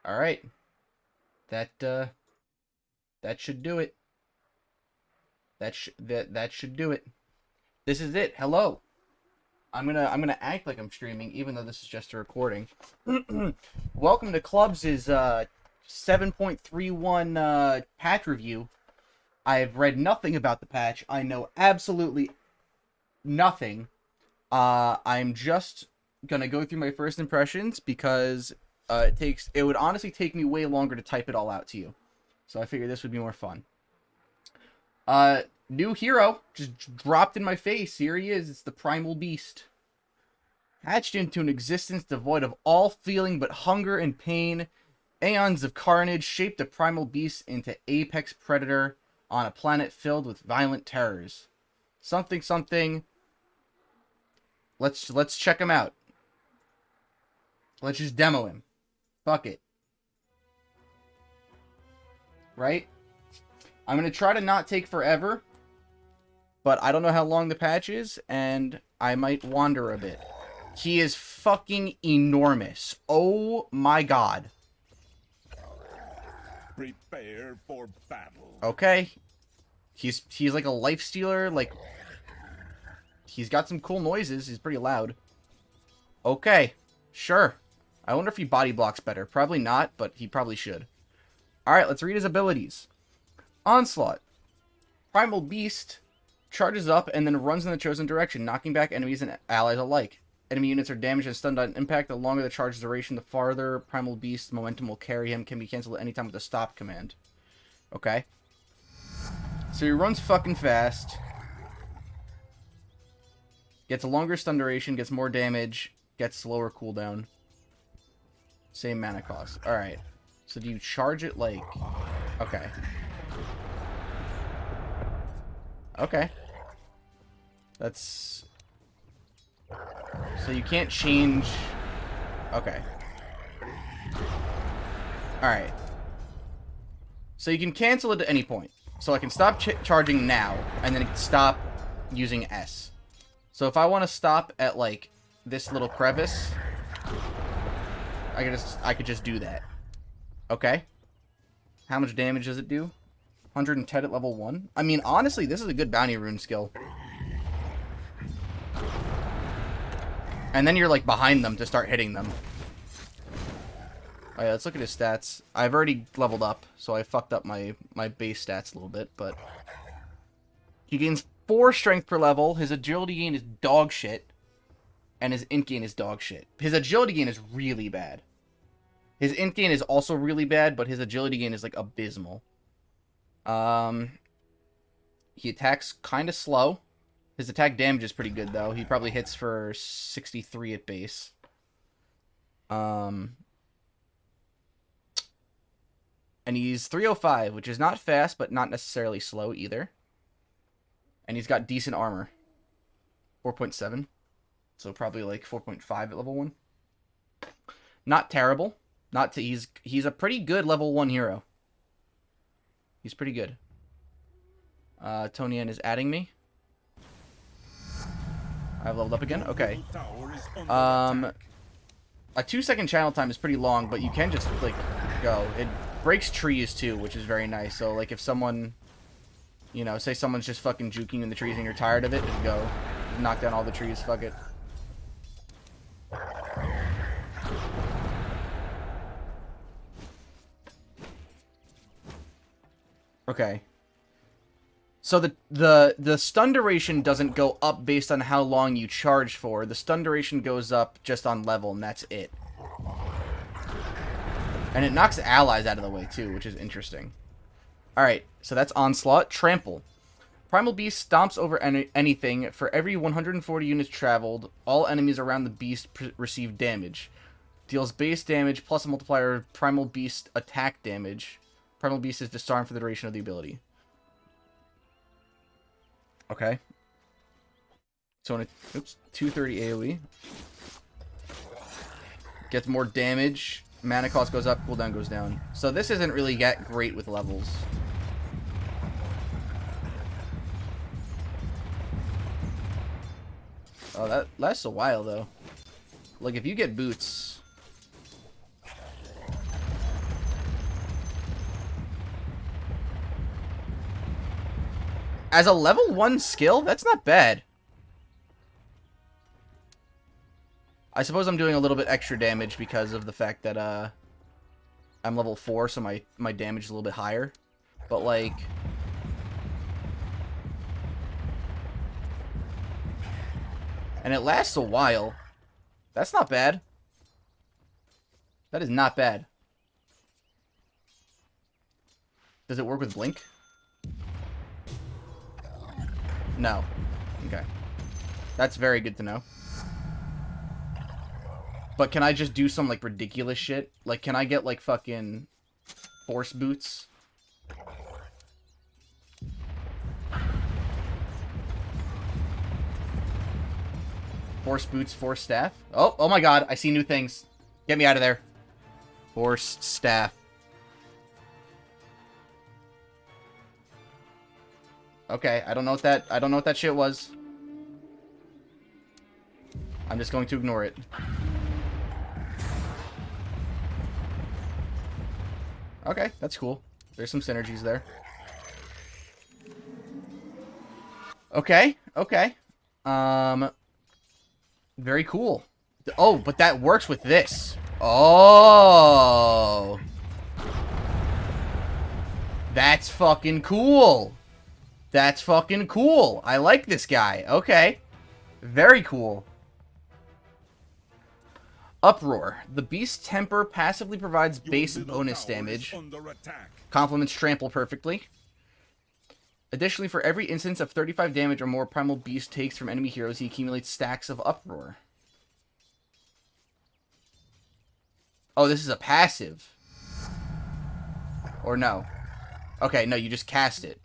All right. That should do it. That should do it. This is it. Hello. I'm gonna act like I'm streaming, even though this is just a recording. Welcome to Clubs' 7.31 patch review. I've read nothing about the patch. I know absolutely nothing. I'm just gonna go through my first impressions because it would honestly take me way longer to type it all out to you. So I figured this would be more fun. New hero just dropped in my face. Here he is. It's the Primal Beast. Hatched into an existence devoid of all feeling but hunger and pain, aeons of carnage shaped the Primal Beast into apex predator on a planet filled with violent terrors. Something. Let's check him out. Let's just demo him. Fuck it. Right? I'm going to try to not take forever, but I don't know how long the patch is, and I might wander a bit. He is fucking enormous. Oh my god. Prepare for battle. Okay. He's like a life stealer, like he's got some cool noises. He's pretty loud. Okay. Sure. I wonder if he body blocks better. Probably not, but he probably should. Alright, let's read his abilities. Onslaught. Primal Beast charges up and then runs in the chosen direction, knocking back enemies and allies alike. Enemy units are damaged and stunned on impact. The longer the charge duration, the farther Primal Beast momentum will carry him. Can be cancelled at any time with a stop command. Okay. So he runs fucking fast. Gets a longer stun duration, gets more damage, gets slower cooldown. Same mana cost. Alright. So do you charge it like... Okay. Okay. That's... So you can't change... Okay. Alright. So you can cancel it at any point. So I can stop charging now, and then stop using S. So if I want to stop at, like, this little crevice, I could just do that. Okay. How much damage does it do? 110 at level 1? I mean, honestly, this is a good bounty rune skill. And then you're, like, behind them to start hitting them. Oh, yeah, let's look at his stats. I've already leveled up, so I fucked up my base stats a little bit, but... He gains 4 strength per level. His agility gain is dog shit. And his int gain is dog shit. His agility gain is really bad. His int gain is also really bad, but his agility gain is, like, abysmal. He attacks kind of slow. His attack damage is pretty good, though. He probably hits for 63 at base. And he's 305, which is not fast, but not necessarily slow either. And he's got decent armor. 4.7. So probably like 4.5 at level 1. Not terrible. He's a pretty good level 1 hero. He's pretty good. Tonian is adding me. I've leveled up again? Okay. A 2-second channel time is pretty long, but you can just, like, go. It breaks trees, too, which is very nice. So, like, if someone, you know, say someone's just fucking juking in the trees and you're tired of it, just go. Knock down all the trees, fuck it. Okay. So the stun duration doesn't go up based on how long you charge for. The stun duration goes up just on level, and that's it. And it knocks allies out of the way, too, which is interesting. Alright, so that's Onslaught. Trample. Primal Beast stomps over anything. For every 140 units traveled, all enemies around the beast receive damage. Deals base damage plus a multiplier of Primal Beast attack damage. Primal Beast is disarmed for the duration of the ability. Okay. So in a 230 AoE. Gets more damage. Mana cost goes up, cooldown goes down. So this isn't really that great with levels. Oh, that lasts a while though. Like if you get boots. As a level 1 skill, that's not bad. I suppose I'm doing a little bit extra damage because of the fact that I'm level 4, so my damage is a little bit higher. But like, and it lasts a while. That's not bad. That is not bad. Does it work with Blink? No. Okay. That's very good to know. But can I just do some, like, ridiculous shit? Like, can I get, like, fucking Force Boots? Force Boots, Force Staff? Oh my god, I see new things. Get me out of there. Force Staff. Okay, I don't know what that shit was. I'm just going to ignore it. Okay, that's cool. There's some synergies there. Okay, okay. Very cool. Oh, but that works with this. Oh. That's fucking cool. That's fucking cool. I like this guy. Okay. Very cool. Uproar. The Beast's temper passively provides base bonus damage. Complements Trample perfectly. Additionally, for every instance of 35 damage or more Primal Beast takes from enemy heroes, he accumulates stacks of Uproar. Oh, this is a passive. Or no. Okay, no, you just cast it.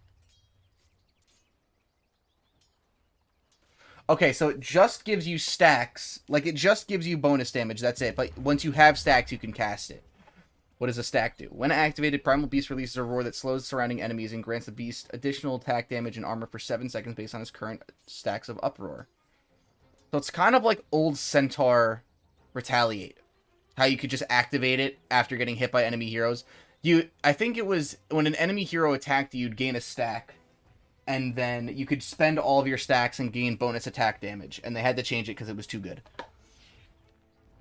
Okay, so it just gives you stacks. Like, it just gives you bonus damage, that's it. But once you have stacks, you can cast it. What does a stack do? When activated, Primal Beast releases a roar that slows surrounding enemies and grants the Beast additional attack damage and armor for 7 seconds based on his current stacks of Uproar. So it's kind of like old Centaur Retaliate. How you could just activate it after getting hit by enemy heroes. I think it was when an enemy hero attacked you, you'd gain a stack. And then you could spend all of your stacks and gain bonus attack damage. And they had to change it because it was too good.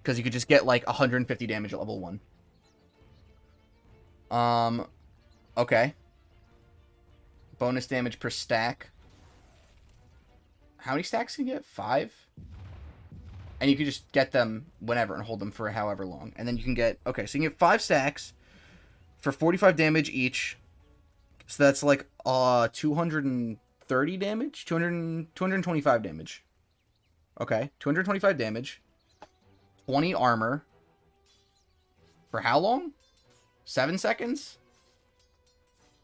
Because you could just get like 150 damage at level 1. Okay. Bonus damage per stack. How many stacks can you get? 5? And you can just get them whenever and hold them for however long. And then you can get... Okay, so you can get 5 stacks for 45 damage each. So that's like 230 damage? 225 damage. Okay, 225 damage. 20 armor. For how long? 7 seconds?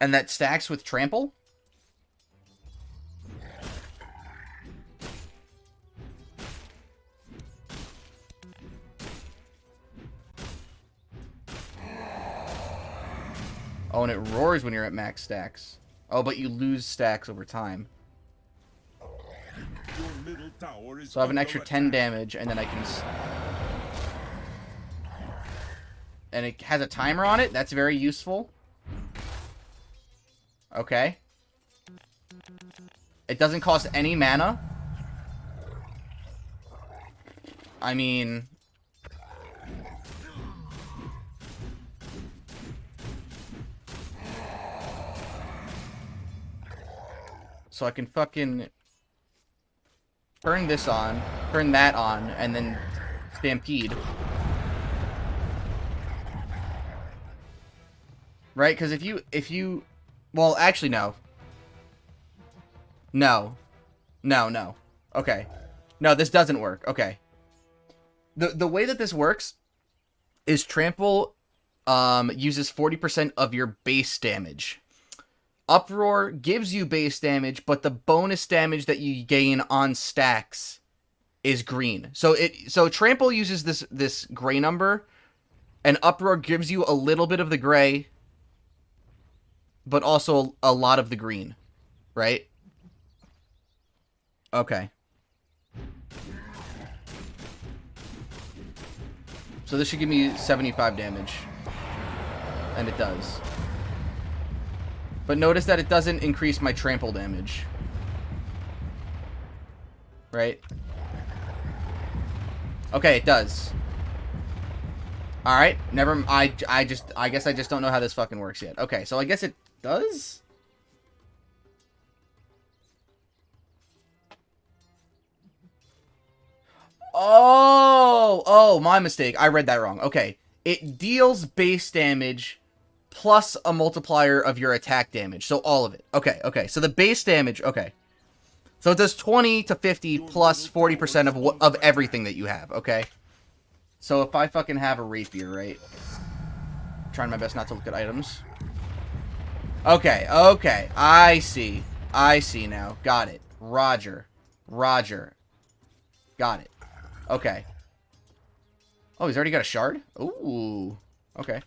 And that stacks with Trample? Oh, and it roars when you're at max stacks. Oh, but you lose stacks over time. So I have an extra 10 damage, and then I can... And it has a timer on it? That's very useful. Okay. It doesn't cost any mana. I mean... So I can fucking turn this on, turn that on, and then Stampede. Right? Because if you... Well, actually, no. No. No. Okay. No, this doesn't work. Okay. The way that this works is Trample uses 40% of your base damage. Uproar gives you base damage, but the bonus damage that you gain on stacks is green. So Trample uses this gray number, and Uproar gives you a little bit of the gray, but also a lot of the green, right? Okay. So this should give me 75 damage, and it does. But notice that it doesn't increase my trample damage. Right? Okay, it does. Alright, never... I guess I just don't know how this fucking works yet. Okay, so I guess it does? Oh, my mistake. I read that wrong. Okay. It deals base damage plus a multiplier of your attack damage. So all of it. Okay. So the base damage, okay. So it does 20 to 50 plus 40% of everything that you have, okay? So if I fucking have a rapier, right? I'm trying my best not to look at items. Okay. I see now. Got it. Roger. Got it. Okay. Oh, he's already got a shard? Ooh. Okay.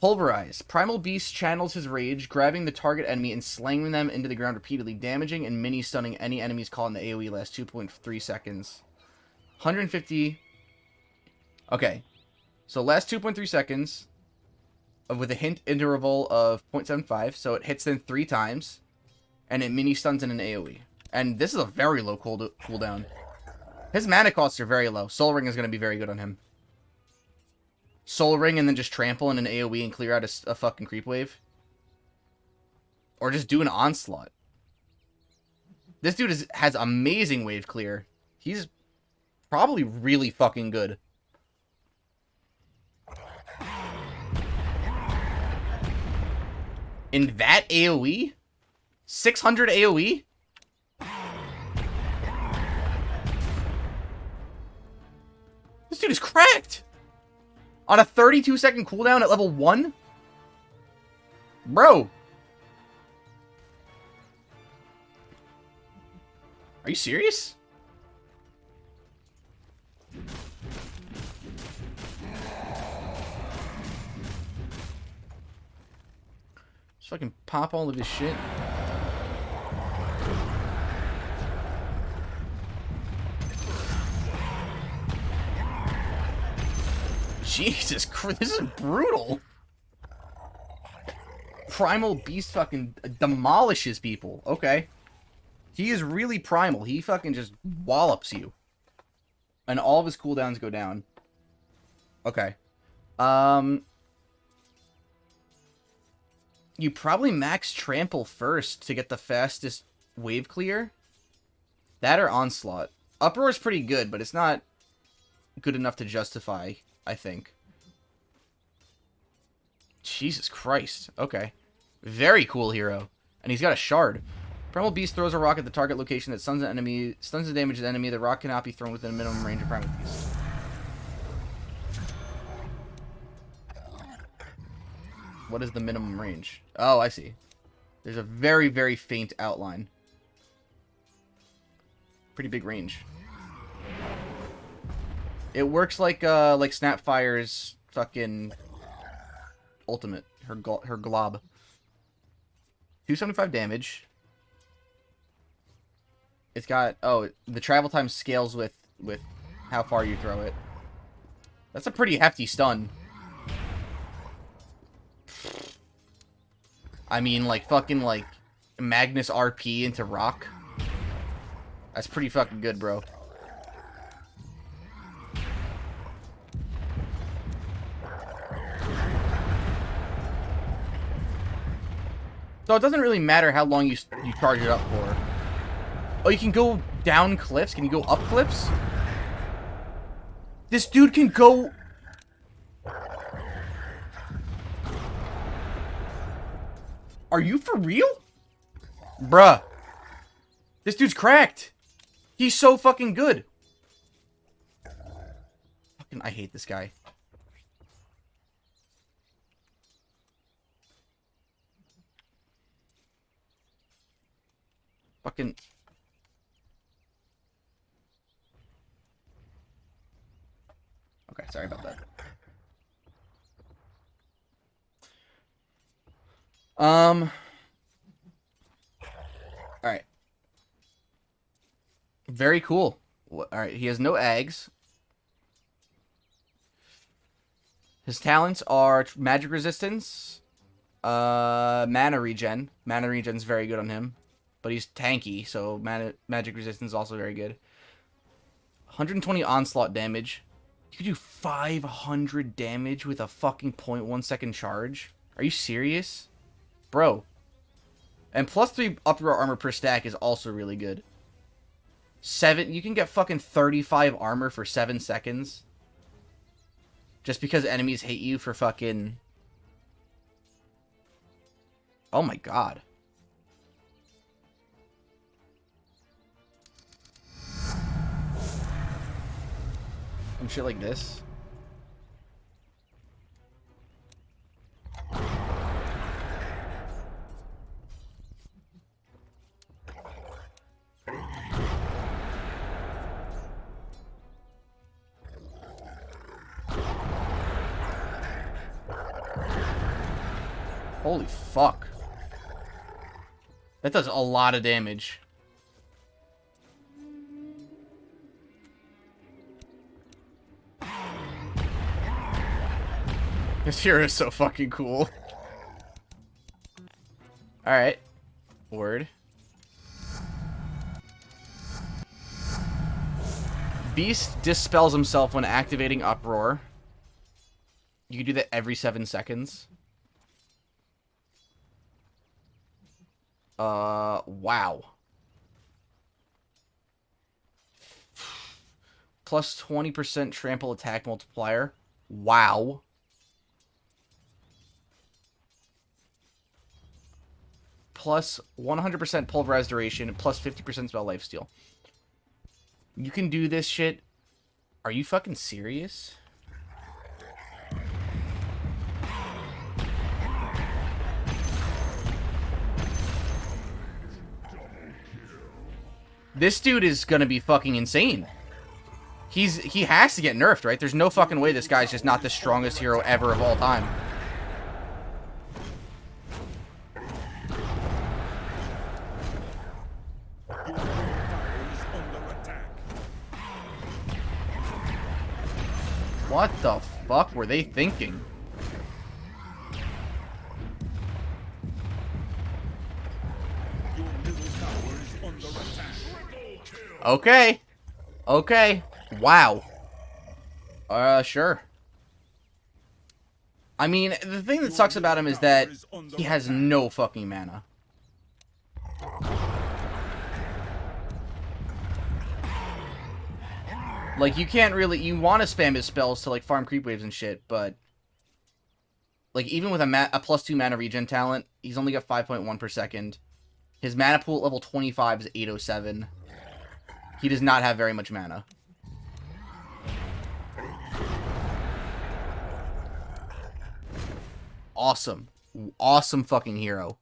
Pulverize. Primal Beast channels his rage, grabbing the target enemy and slamming them into the ground repeatedly, damaging and mini-stunning any enemies caught in the AoE last 2.3 seconds. 150... Okay. So last 2.3 seconds, with a hint interval of 0.75, so it hits them 3 times, and it mini-stuns in an AoE. And this is a very low cooldown. His mana costs are very low. Soul Ring is going to be very good on him. Soul Ring and then just trample in an AoE and clear out a fucking creep wave. Or just do an onslaught. This dude has amazing wave clear. He's probably really fucking good. In that AoE? 600 AoE? This dude is cracked! On a 32-second cooldown at level 1? Bro! Are you serious? Just fucking pop all of his shit. Jesus Christ, this is brutal. Primal Beast fucking demolishes people. Okay. He is really primal. He fucking just wallops you. And all of his cooldowns go down. Okay. You probably max trample first to get the fastest wave clear. That or onslaught. Uproar is pretty good, but it's not good enough to justify, I think. Jesus Christ. Okay. Very cool hero. And he's got a shard. Primal Beast throws a rock at the target location that stuns and damages the enemy. The rock cannot be thrown within a minimum range of Primal Beast. What is the minimum range? Oh, I see. There's a very, very faint outline. Pretty big range. It works like Snapfire's fucking ultimate. Her glob. 275 damage. It's got... Oh, the travel time scales with how far you throw it. That's a pretty hefty stun. I mean, like, fucking, like, Magnus RP into rock. That's pretty fucking good, bro. So it doesn't really matter how long you charge it up for. Oh, you can go down cliffs? Can you go up cliffs? This dude can go... Are you for real? Bruh. This dude's cracked. He's so fucking good. Fucking, I hate this guy. Fucking... Okay, sorry about that. Alright. Very cool. Alright, he has no eggs. His talents are magic resistance, Mana regen. Mana regen's very good on him. But he's tanky, so magic resistance is also very good. 120 onslaught damage. You could do 500 damage with a fucking 0.1 second charge? Are you serious? Bro. And plus 3 uproar armor per stack is also really good. You can get fucking 35 armor for 7 seconds. Just because enemies hate you for fucking... Oh my god. Some shit like this. Holy fuck. That does a lot of damage. This hero is so fucking cool. Alright. Word. Beast dispels himself when activating Uproar. You can do that every 7 seconds. Wow. Plus 20% trample attack multiplier. Wow. Plus 100% pulverized duration, plus 50% spell lifesteal. You can do this shit. Are you fucking serious? This dude is gonna be fucking insane. He has to get nerfed, right? There's no fucking way this guy's just not the strongest hero ever of all time. What the fuck were they thinking? Okay. Okay. Wow. Sure. I mean, the thing that sucks about him is that he has no fucking mana. Like, you can't really... You want to spam his spells to, like, farm creep waves and shit, but... Like, even with a plus 2 mana regen talent, he's only got 5.1 per second. His mana pool at level 25 is 807. He does not have very much mana. Awesome. Awesome fucking hero.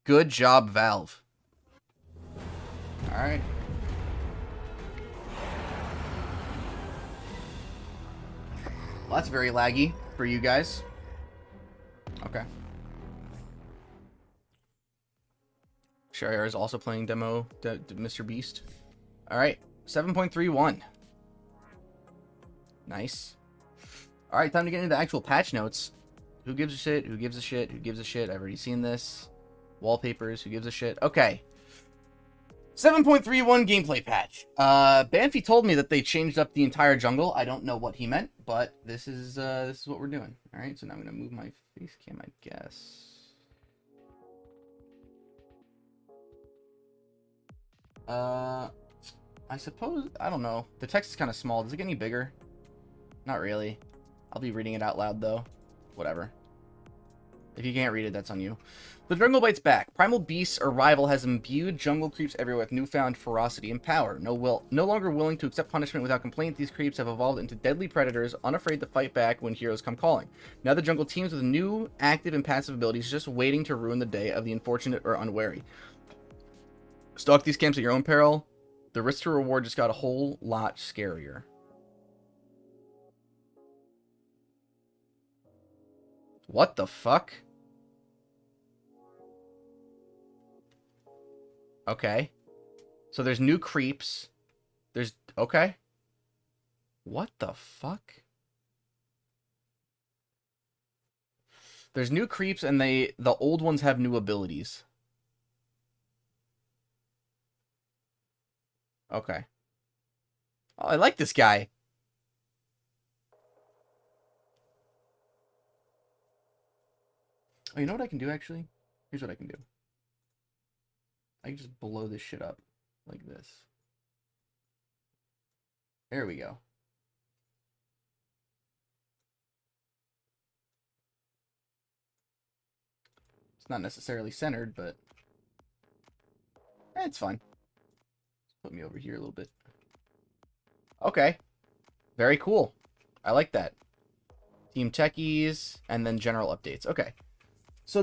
Good job, Valve. Alright. Well, that's very laggy for you guys. Okay. Shariar is also playing demo Mr. Beast. Alright. 7.31. Nice. Alright, time to get into the actual patch notes. Who gives a shit? Who gives a shit? Who gives a shit? I've already seen this. Wallpapers. Who gives a shit? Okay. 7.31 gameplay patch. Banffy told me that they changed up the entire jungle. I don't know what he meant, but this is what we're doing. All right, so now I'm gonna move my face cam, I guess. I suppose, I don't know. The text is kind of small. Does it get any bigger? Not really. I'll be reading it out loud though. Whatever. If you can't read it, that's on you. The jungle bites back. Primal Beast's arrival has imbued jungle creeps everywhere with newfound ferocity and power. No longer willing to accept punishment without complaint, these creeps have evolved into deadly predators, unafraid to fight back when heroes come calling. Now the jungle teams with new active and passive abilities, just waiting to ruin the day of the unfortunate or unwary. Stalk these camps at your own peril. The risk to reward just got a whole lot scarier. What the fuck? Okay. So there's new creeps. There's... Okay. What the fuck? There's new creeps, and the old ones have new abilities. Okay. Oh, I like this guy. Oh, you know what I can do, actually? Here's what I can do. I can just blow this shit up like this. There we go. It's not necessarily centered, but it's fine. Put me over here a little bit. Okay. Very cool. I like that. Team Techies, and then general updates. Okay. So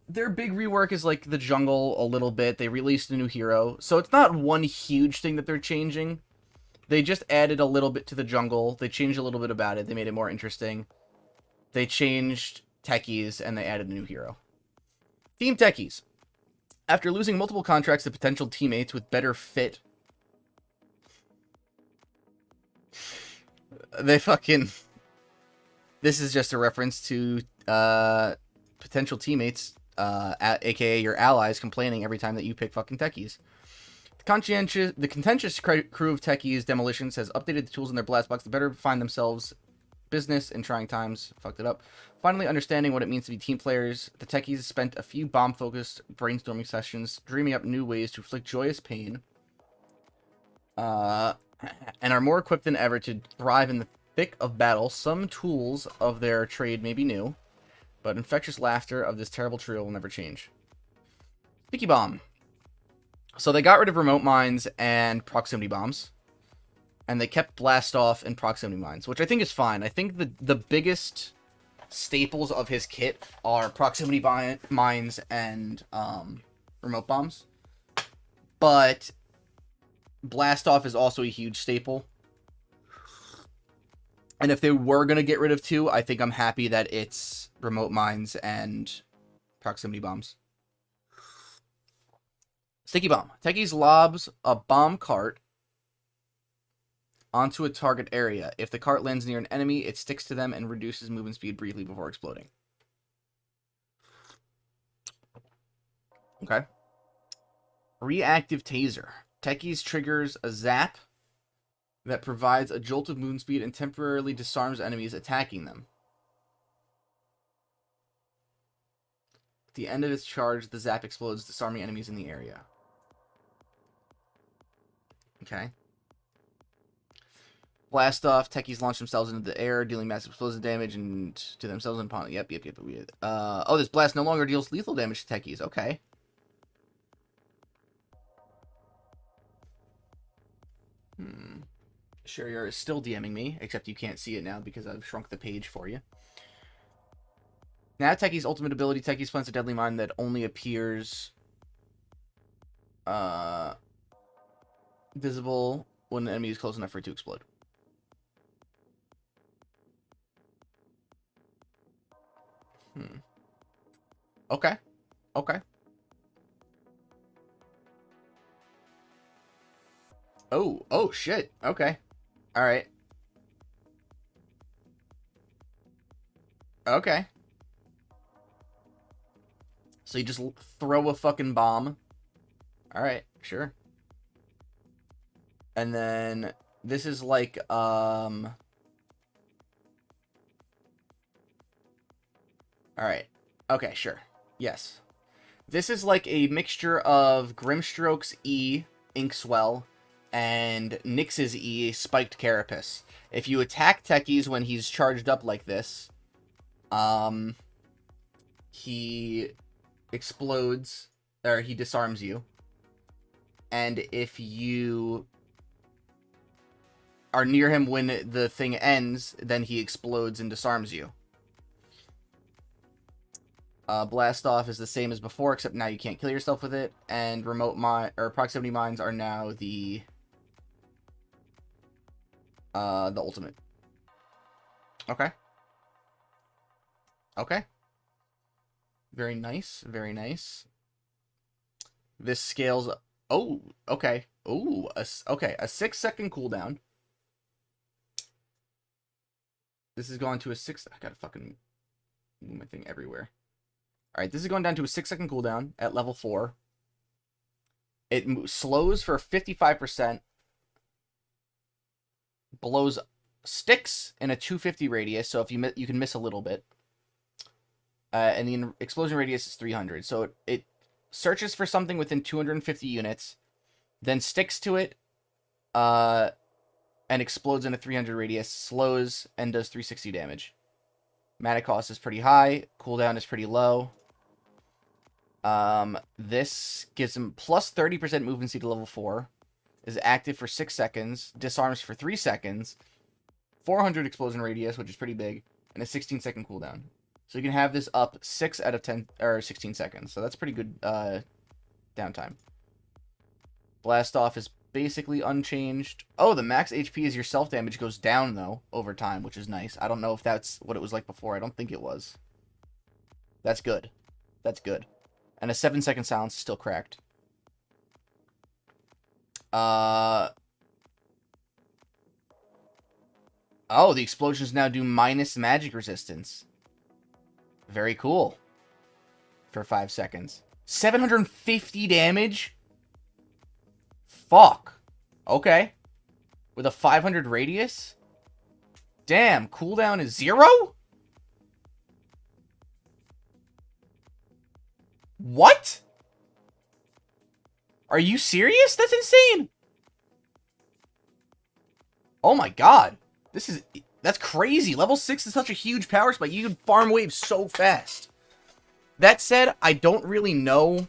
their big rework is like the jungle a little bit. They released a new hero. So it's not one huge thing that they're changing. They just added a little bit to the jungle. They changed a little bit about it. They made it more interesting. They changed Techies, and they added a new hero. Team Techies. After losing multiple contracts to potential teammates with better fit, they fucking... This is just a reference to potential teammates, aka your allies, complaining every time that you pick fucking Techies. The contentious crew of Techies Demolitions has updated the tools in their blast box to better find themselves business in trying times. Fucked it up. Finally understanding what it means to be team players, the Techies spent a few bomb-focused brainstorming sessions, dreaming up new ways to inflict joyous pain, and are more equipped than ever to thrive in the thick of battle. Some tools of their trade may be new, but infectious laughter of this terrible trio will never change. Sticky Bomb. So they got rid of remote mines and proximity bombs, and they kept blast off and proximity mines, which I think is fine. I think the biggest staples of his kit are proximity mines and remote bombs, but blast off is also a huge staple. And if they were going to get rid of two, I think I'm happy that it's remote mines and proximity bombs. Sticky Bomb. Techies lobs a bomb cart onto a target area. If the cart lands near an enemy, it sticks to them and reduces movement speed briefly before exploding. Okay. Reactive Taser. Techies triggers a zap that provides a jolt of movement speed and temporarily disarms enemies attacking them. At the end of its charge, the zap explodes, disarming enemies in the area. Okay. Blast off. Techies launch themselves into the air, dealing massive explosive damage and to themselves and upon. Yep. Oh, this blast no longer deals lethal damage to Techies. Okay. Shariar is still DMing me, except you can't see it now because I've shrunk the page for you. Now Techies' ultimate ability, Techies plants a deadly mine that only appears visible when the enemy is close enough for it to explode. Okay. Okay. Oh shit. Okay. Alright. Okay. So you just throw a fucking bomb. Alright, sure. And then this is like, Alright. Okay, sure. Yes. This is like a mixture of Grimstroke's E, Inkswell, and Nyx's E, Spiked Carapace. If you attack Techies when he's charged up like this, he explodes, or he disarms you. And if you are near him when the thing ends, then he explodes and disarms you. Blast off is the same as before, except now you can't kill yourself with it. And remote mine or proximity mines are now the ultimate. Okay. Okay. Very nice. Very nice. This scales. Oh, okay. Ooh, okay. A 6-second cooldown. This is going to a 6. I gotta fucking Move my thing everywhere. All right, this is going down to a 6-second cooldown at level 4. It slows for 55%, blows sticks in a 250 radius, so if you can miss a little bit. And the explosion radius is 300, so it searches for something within 250 units, then sticks to it, and explodes in a 300 radius, slows, and does 360 damage. Mana cost is pretty high, cooldown is pretty low. This gives him plus 30% movement speed to level 4, is active for 6 seconds, disarms for 3 seconds, 400 explosion radius, which is pretty big, and a 16-second cooldown. So you can have this up 6 out of 10 or 16 seconds. So that's pretty good downtime. Blast off is basically unchanged. Oh, the max HP as your self damage goes down though over time, which is nice. I don't know if that's what it was like before. I don't think it was. That's good. That's good. And a 7-second silence is still cracked. Oh, the explosions now do minus magic resistance. Very cool. For 5 seconds. 750 damage? Fuck. Okay. With a 500 radius? Damn, cooldown is 0? What? Are you serious? That's insane. Oh my god. That's crazy. Level 6 is such a huge power spike. You can farm waves so fast. That said, I don't really know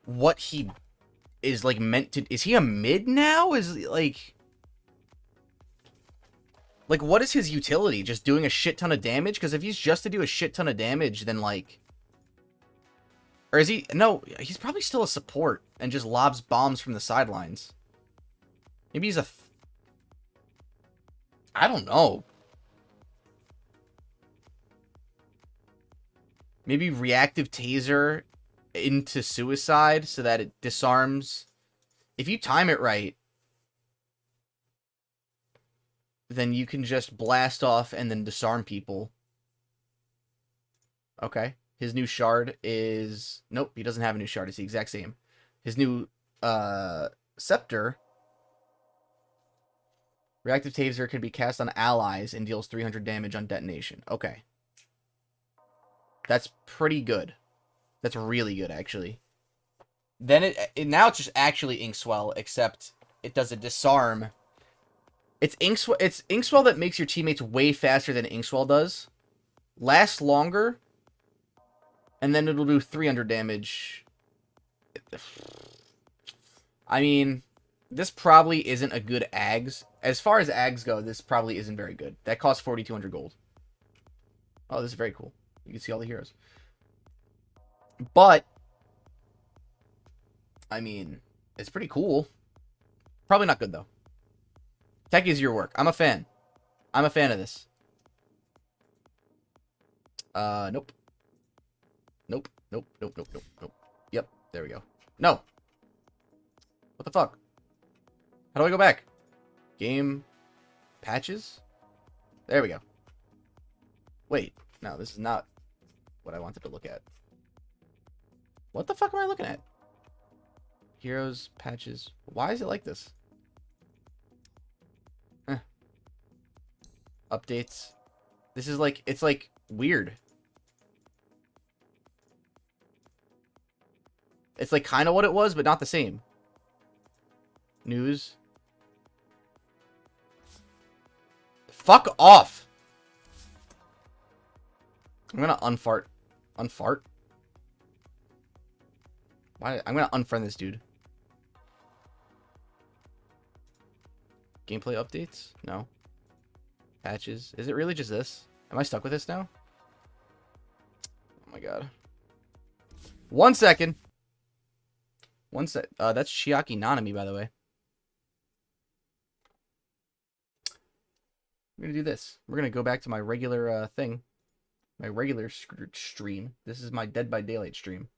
what he is like meant to. Is he a mid now? Is like what is his utility? Just doing a shit ton of damage? Because if he's just to do a shit ton of damage, then like, or is he? No, he's probably still a support and just lobs bombs from the sidelines. Maybe he's a. I don't know. Maybe reactive taser into suicide so that it disarms. If you time it right, then you can just blast off and then disarm people. Okay. His new shard is... Nope, he doesn't have a new shard. It's the exact same. His new scepter... Reactive taser can be cast on allies and deals 300 damage on detonation. Okay. That's pretty good. That's really good, actually. Then now it's just actually Inkswell, except it does a disarm. It's Inkswell that makes your teammates way faster than Inkswell does. Lasts longer. And then it'll do 300 damage. I mean, this probably isn't a good Ags. As far as Ags go, this probably isn't very good. That costs 4,200 gold. Oh, this is very cool. You can see all the heroes. But, I mean, it's pretty cool. Probably not good, though. Tech is your work. I'm a fan. I'm a fan of this. Nope. Nope. Nope. Nope. Nope. Nope. Nope. Yep. There we go. No. What the fuck? How do I go back? Game patches? There we go. Wait. No, this is not what I wanted to look at. What the fuck am I looking at? Heroes, patches. Why is it like this? Updates. This is like, it's like weird. It's like kind of what it was, but not the same. News. Fuck off. I'm gonna unfart. Unfart? Why? I'm gonna unfriend this dude. Gameplay updates? No. Patches. Is it really just this? Am I stuck with this now? Oh my god. 1 second. One sec. That's Chiaki Nanami, by the way. We're gonna do this. We're gonna go back to my regular thing. My regular stream. This is my Dead by Daylight stream.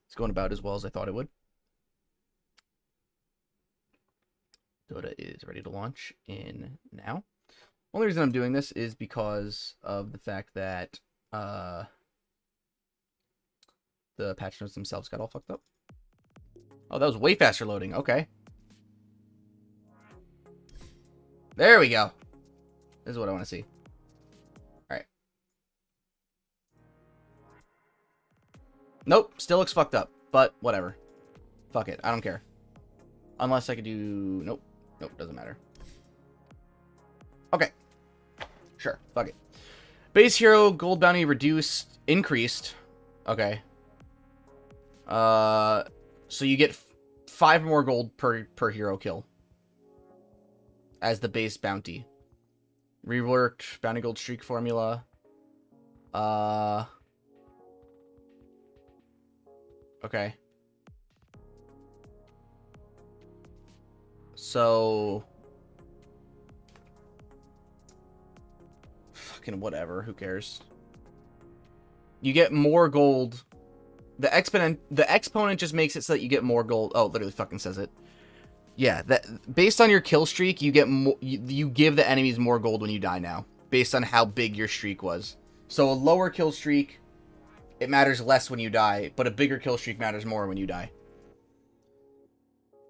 It's going about as well as I thought it would. Dota is ready to launch in now. Only reason I'm doing this is because of the fact that the patch notes themselves got all fucked up. Oh, that was way faster loading. Okay. There we go. This is what I want to see. Alright. Nope, still looks fucked up. But, whatever. Fuck it, I don't care. Unless I could do... Nope. Nope, doesn't matter. Okay. Sure, fuck it. Base hero gold bounty reduced... Increased. Okay. So you get 5 more gold per hero kill. As the base bounty. Reworked bounty gold streak formula. Okay. So fucking whatever, who cares? You get more gold. The exponent just makes it so that you get more gold. Oh, literally fucking says it. Yeah, that based on your kill streak, you get more. You give the enemies more gold when you die now, based on how big your streak was. So a lower kill streak, it matters less when you die, but a bigger kill streak matters more when you die.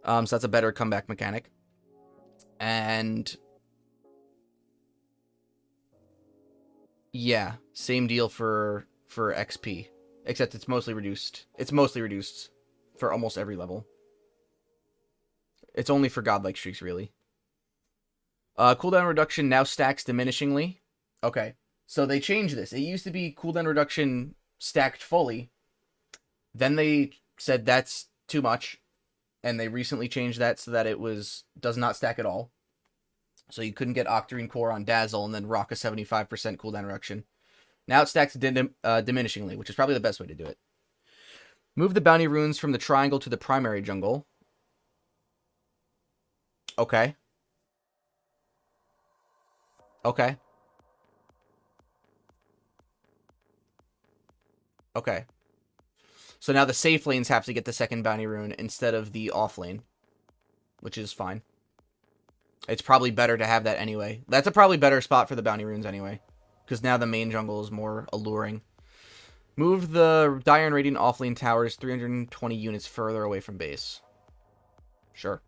So that's a better comeback mechanic. And yeah, same deal for XP, except it's mostly reduced. It's mostly reduced for almost every level. It's only for godlike streaks, really. Cooldown reduction now stacks diminishingly. Okay, so they changed this. It used to be cooldown reduction stacked fully. Then they said that's too much. And they recently changed that so that it does not stack at all. So you couldn't get Octarine Core on Dazzle and then rock a 75% cooldown reduction. Now it stacks diminishingly, which is probably the best way to do it. Move the bounty runes from the triangle to the primary jungle. Okay. Okay. Okay. So now the safe lanes have to get the second bounty rune instead of the off lane. Which is fine. It's probably better to have that anyway. That's a probably better spot for the bounty runes anyway. Because now the main jungle is more alluring. Move the Dire and Radiant offlane towers 320 units further away from base. Sure.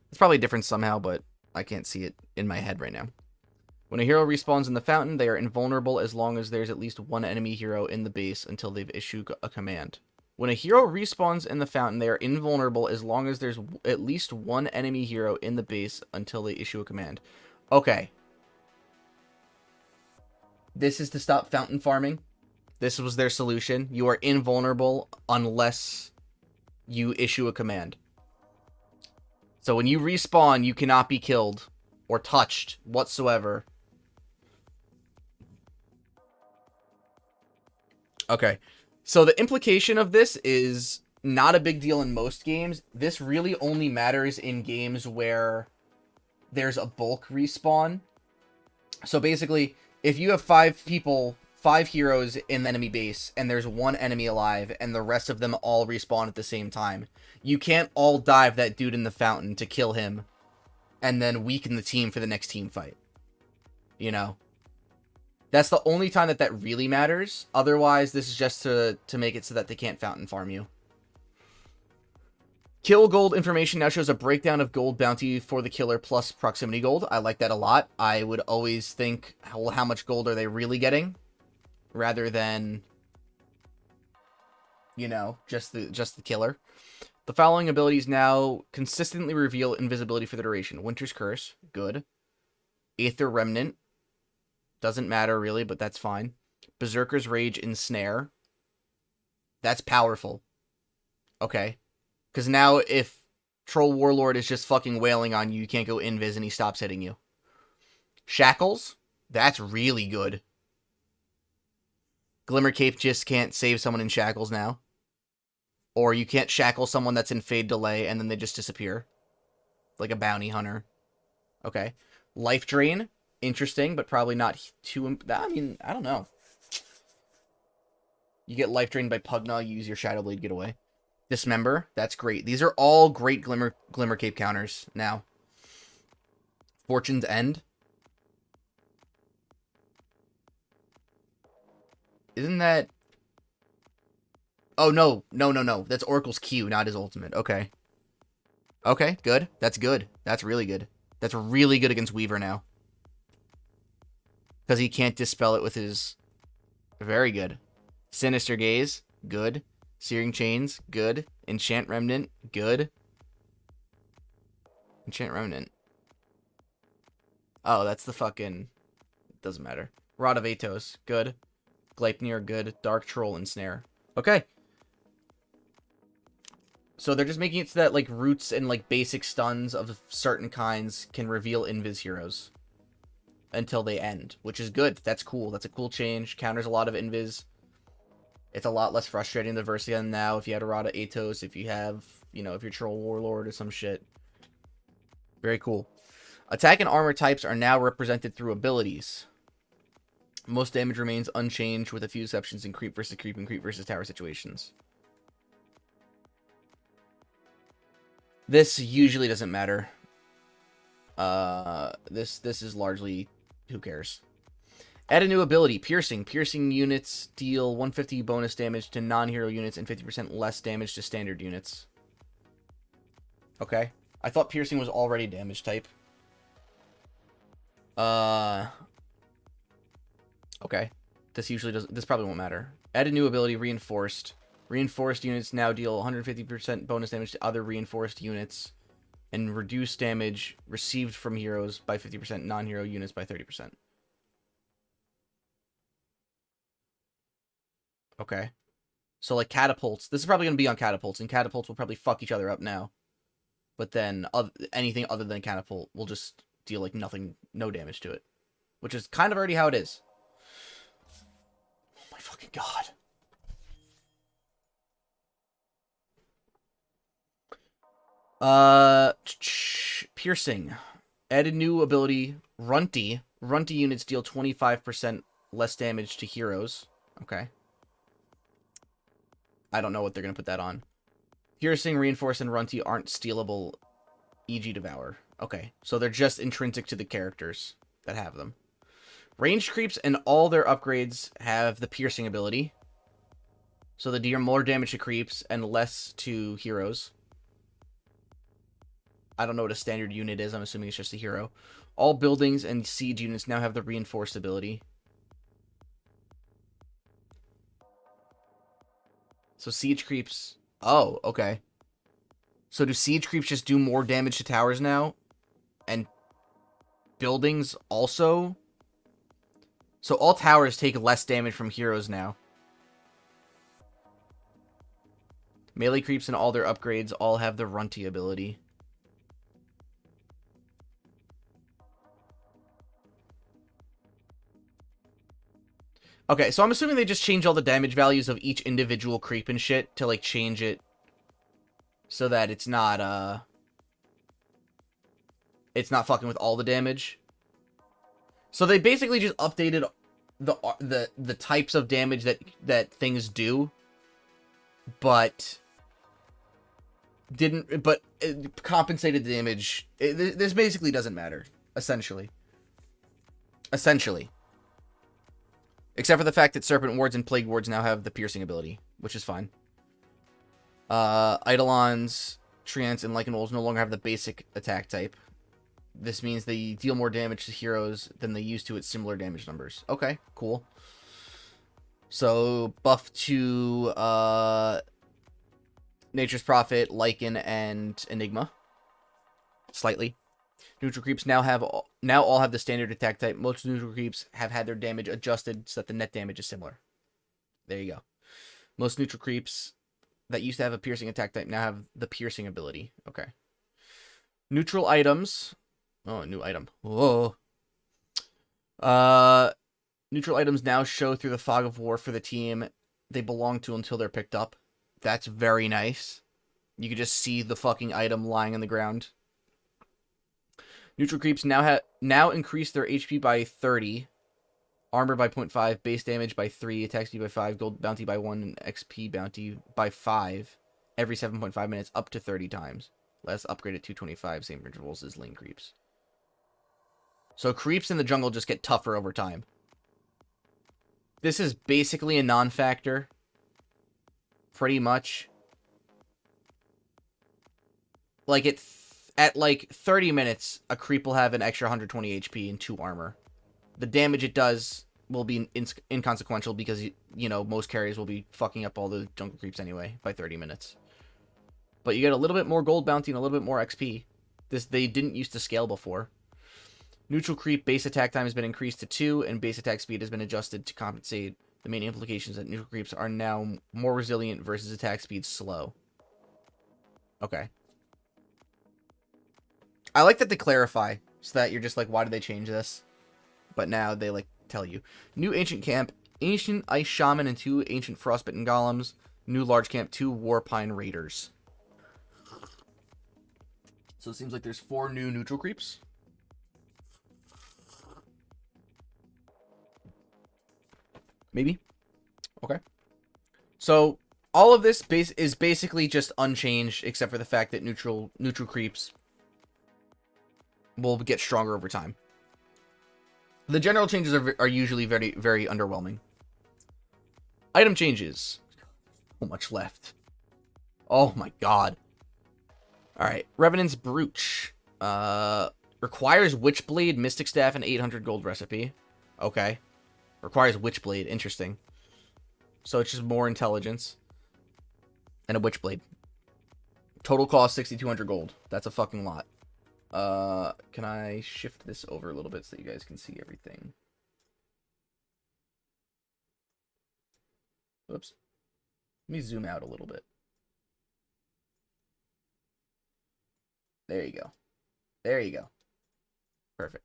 It's probably different somehow, but I can't see it in my head right now. When a hero respawns in the fountain, they are invulnerable as long as there's at least one enemy hero in the base until they've issued a command. When a hero respawns in the fountain, they are invulnerable as long as there's at least one enemy hero in the base until they issue a command. Okay. This is to stop fountain farming. This was their solution. You are invulnerable unless you issue a command. So when you respawn, you cannot be killed or touched whatsoever. Okay. So the implication of this is not a big deal in most games. This really only matters in games where there's a bulk respawn. So basically, if you have 5 heroes in the enemy base, and there's one enemy alive, and the rest of them all respawn at the same time, you can't all dive that dude in the fountain to kill him, and then weaken the team for the next team fight. You know? That's the only time that really matters. Otherwise, this is just to make it so that they can't fountain farm you. Kill gold information now shows a breakdown of gold bounty for the killer plus proximity gold. I like that a lot. I would always think, how much gold are they really getting? Rather than, you know, just the killer. The following abilities now consistently reveal invisibility for the duration. Winter's Curse, good. Aether Remnant, doesn't matter really, but that's fine. Berserker's Rage Ensnare, that's powerful. Okay. Because now if Troll Warlord is just fucking wailing on you, you can't go invis and he stops hitting you. Shackles, that's really good. Glimmer Cape just can't save someone in shackles now. Or you can't shackle someone that's in Fade Delay and then they just disappear. Like a bounty hunter. Okay. Life Drain, interesting, but probably not too... I mean, I don't know. You get Life Drained by Pugna, you use your Shadow Blade, get away. Dismember. That's great. These are all great Glimmer Cape counters now. Fortune's End. Isn't that... Oh, no. No. That's Oracle's Q, not his ultimate. Okay. Okay, good. That's good. That's really good. That's really good against Weaver now. Because he can't dispel it with his... Very good. Sinister Gaze. Good. Searing Chains. Good. Enchant Remnant. Good. Enchant Remnant. Oh, that's the fucking... Doesn't matter. Rod of Atos. Good. Gleipnir. Good. Dark Troll and Snare. Okay. So they're just making it so that, like, roots and, like, basic stuns of certain kinds can reveal Invis heroes until they end, which is good. That's cool. That's a cool change. Counters a lot of Invis. It's a lot less frustrating the Versian now if you had a Rada Atos, if you have, you know, if you're Troll Warlord or some shit. Very cool. Attack and armor types are now represented through abilities. Most damage remains unchanged with a few exceptions in creep versus creep and creep versus tower situations. This usually doesn't matter. This is largely who cares. Add a new ability, Piercing. Piercing units deal 150 bonus damage to non-hero units and 50% less damage to standard units. Okay. I thought Piercing was already damage type. Okay. This probably won't matter. Add a new ability, Reinforced. Reinforced units now deal 150% bonus damage to other reinforced units and reduce damage received from heroes by 50%, non-hero units by 30%. Okay. So, like, catapults. This is probably going to be on catapults, and catapults will probably fuck each other up now. But then anything other than catapult will just deal, like, no damage to it. Which is kind of already how it is. Oh my fucking god. Piercing. Added new ability, Runty. Runty units deal 25% less damage to heroes. Okay. I don't know what they're going to put that on. Piercing, Reinforce, and Runty aren't stealable, e.g. Devour. Okay, so they're just intrinsic to the characters that have them. Ranged creeps and all their upgrades have the Piercing ability. So they deal more damage to creeps and less to heroes. I don't know what a standard unit is. I'm assuming it's just a hero. All buildings and siege units now have the Reinforced ability. So siege creeps... Oh, okay. So do siege creeps just do more damage to towers now? And buildings also? So all towers take less damage from heroes now. Melee creeps and all their upgrades all have the Runty ability. Okay, so I'm assuming they just change all the damage values of each individual creep and shit to, like, change it so that it's not fucking with all the damage. So they basically just updated the types of damage that things do, but compensated the damage. This basically doesn't matter, essentially. Except for the fact that Serpent Wards and Plague Wards now have the Piercing ability, which is fine. Eidolons, Treants, and Lycan Wolves no longer have the basic attack type. This means they deal more damage to heroes than they used to at similar damage numbers. Okay, cool. So, buff to Nature's Prophet, Lycan, and Enigma. Slightly. Neutral creeps now all have the standard attack type. Most neutral creeps have had their damage adjusted so that the net damage is similar. There you go. Most neutral creeps that used to have a piercing attack type now have the piercing ability. Okay. Neutral items. Oh, a new item. Whoa. Neutral items now show through the fog of war for the team they belong to until they're picked up. That's very nice. You can just see the fucking item lying on the ground. Neutral creeps now increase their HP by 30, armor by 0.5, base damage by 3, attack speed by 5, gold bounty by 1, and XP bounty by 5 every 7.5 minutes up to 30 times. Let's upgrade at 225, same intervals as lane creeps. So creeps in the jungle just get tougher over time. This is basically a non-factor. Pretty much. Like, at like 30 minutes, a creep will have an extra 120 HP and 2 armor. The damage it does will be inconsequential because, you know, most carriers will be fucking up all the jungle creeps anyway by 30 minutes. But you get a little bit more gold bounty and a little bit more XP. They didn't used to scale before. Neutral creep base attack time has been increased to 2, and base attack speed has been adjusted to compensate. The main implications that neutral creeps are now more resilient versus attack speed slow. Okay. I like that they clarify, so that you're just like, why did they change this? But now they, like, tell you. New ancient camp, ancient ice shaman and 2 ancient frostbitten golems. New large camp, 2 warpine raiders. So it seems like there's 4 new neutral creeps. Maybe. Okay. So all of this is basically just unchanged, except for the fact that neutral creeps will get stronger over time. The general changes are usually very, very underwhelming. Item changes. So much left. Oh my god. Alright. Revenant's Brooch. Requires Witchblade, Mystic Staff, and 800 gold recipe. Okay. Requires Witchblade. Interesting. So it's just more intelligence. And a Witchblade. Total cost 6,200 gold. That's a fucking lot. Can I shift this over a little bit so that you guys can see everything? Whoops. Let me zoom out a little bit. There you go. There you go. Perfect.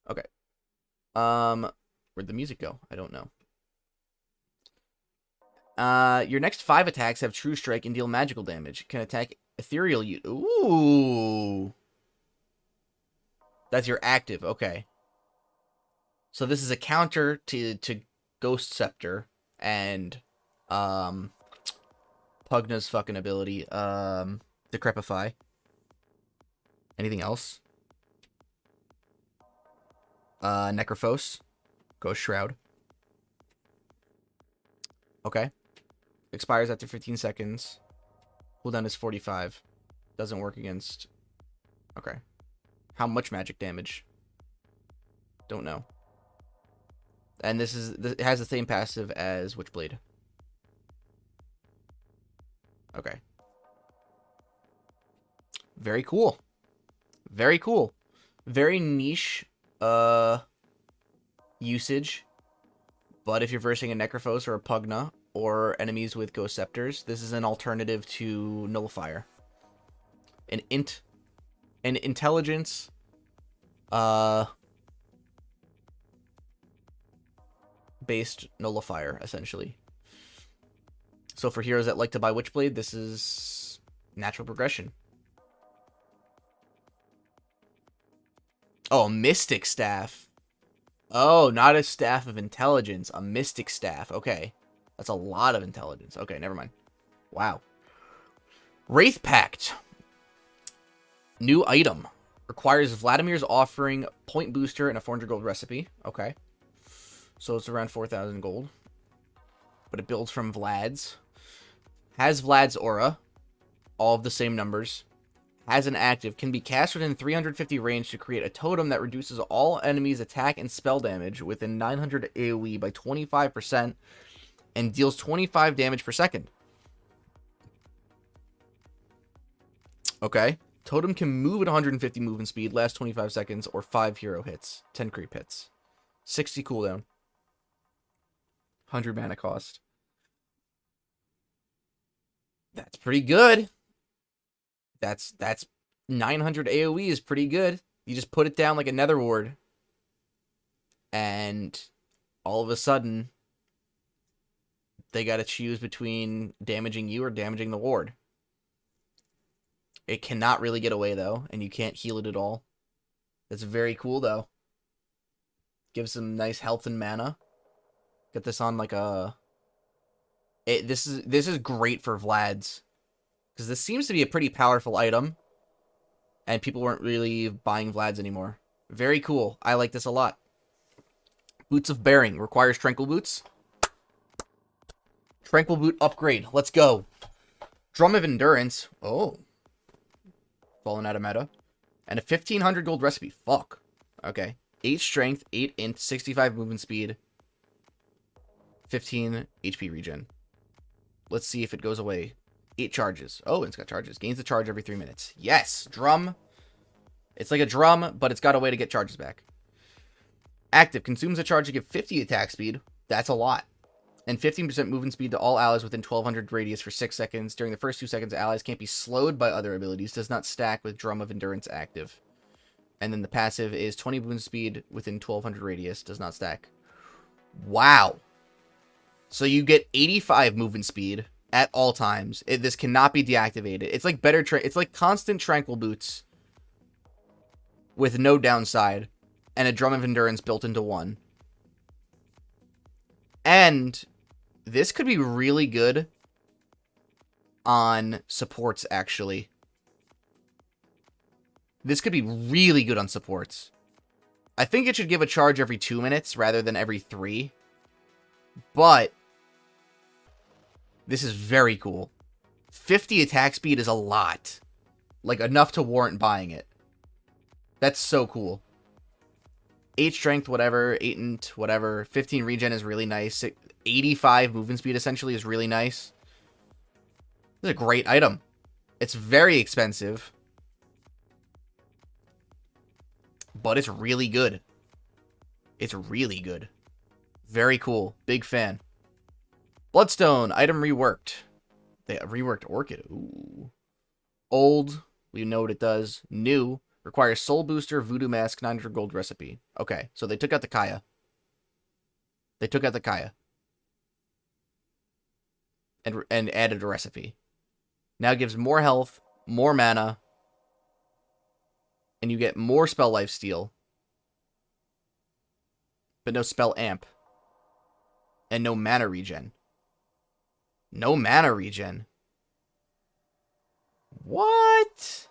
Okay. Where'd the music go? I don't know. Your next 5 attacks have True Strike and deal magical damage. Can attack ethereal Ooh. That's your active. Okay. So this is a counter to Ghost Scepter and Pugna's fucking ability. Decrepify. Anything else? Necrophos. Ghost Shroud. Okay. Expires after 15 seconds. Cooldown is 45. Doesn't work against... Okay. How much magic damage? Don't know. And this it has the same passive as Witchblade. Okay. Very cool. Very cool. Very niche usage. But if you're versing a Necrophos or a Pugna or enemies with Ghost Scepters, this is an alternative to Nullifier. An intelligence based Nullifier, essentially. So for heroes that like to buy Witchblade, this is natural progression. Oh, a Mystic Staff. Oh, not a Staff of Intelligence. A Mystic Staff. Okay. That's a lot of intelligence. Okay, never mind. Wow. Wraith Pact. New item. Requires Vladimir's Offering, Point Booster, and a 400 gold recipe. Okay. So it's around 4,000 gold. But it builds from Vlad's. Has Vlad's Aura. All of the same numbers. Has an active. Can be cast within 350 range to create a totem that reduces all enemies' attack and spell damage within 900 AoE by 25% and deals 25 damage per second. Okay. Totem can move at 150 movement speed, last 25 seconds, or 5 hero hits. 10 creep hits. 60 cooldown. 100 mana cost. That's pretty good. That's 900 AoE is pretty good. You just put it down like a nether ward. And all of a sudden, they got to choose between damaging you or damaging the ward. It cannot really get away, though, and you can't heal it at all. That's very cool, though. Gives some nice health and mana. Get this on like a This is great for Vlad's. Because this seems to be a pretty powerful item. And people weren't really buying Vlad's anymore. Very cool. I like this a lot. Boots of Bearing. Requires Tranquil Boots. Tranquil Boot upgrade. Let's go. Drum of Endurance. Oh. Fallen out of meta. And a 1500 gold recipe. Fuck. Okay. 8 strength, 8 int, 65 movement speed, 15 HP regen. Let's see if it goes away. 8 charges. Oh, it's got charges. Gains the charge every 3 minutes. Yes. Drum. It's like a drum, but it's got a way to get charges back. Active. Consumes a charge to give 50 attack speed. That's a lot. And 15% movement speed to all allies within 1200 radius for 6 seconds. During the first 2 seconds, allies can't be slowed by other abilities. Does not stack with Drum of Endurance active. And then the passive is 20 movement speed within 1200 radius. Does not stack. Wow. So you get 85 movement speed at all times. This cannot be deactivated. It's like it's like constant Tranquil Boots with no downside. And a Drum of Endurance built into one. And this could be really good on supports, actually. This could be really good on supports. I think it should give a charge every 2 minutes rather than every 3. But this is very cool. 50 attack speed is a lot. Like, enough to warrant buying it. That's so cool. 8 strength, whatever. 8 int, whatever. 15 regen is really nice. 85 movement speed, essentially, is really nice. This is a great item. It's very expensive. But it's really good. It's really good. Very cool. Big fan. Bloodstone. Item reworked. They reworked Orchid. Ooh. Old. We know what it does. New. Requires Soul Booster, Voodoo Mask, 900 gold recipe. Okay, so they took out the Kaya. They took out the Kaya. And added a recipe. Now it gives more health, more mana, and you get more spell lifesteal. But no spell amp. And no mana regen. No mana regen. What?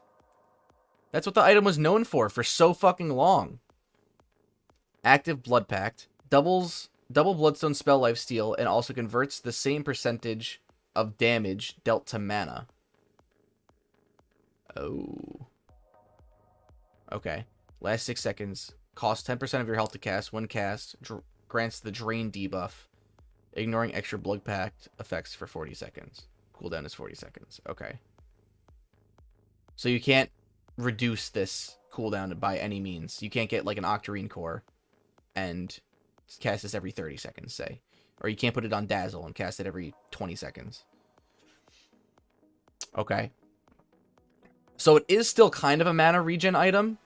That's what the item was known for so fucking long. Active Blood Pact. Double Bloodstone spell lifesteal and also converts the same percentage of damage dealt to mana. Oh. Okay. Last 6 seconds. Costs 10% of your health to cast. When cast, grants the Drain debuff. Ignoring extra Blood Pact effects for 40 seconds. Cooldown is 40 seconds. Okay. So you can't reduce this cooldown by any means. You can't get like an Octarine Core and cast this every 30 seconds, say. Or you can't put it on Dazzle and cast it every 20 seconds. Okay. So it is still kind of a mana regen item.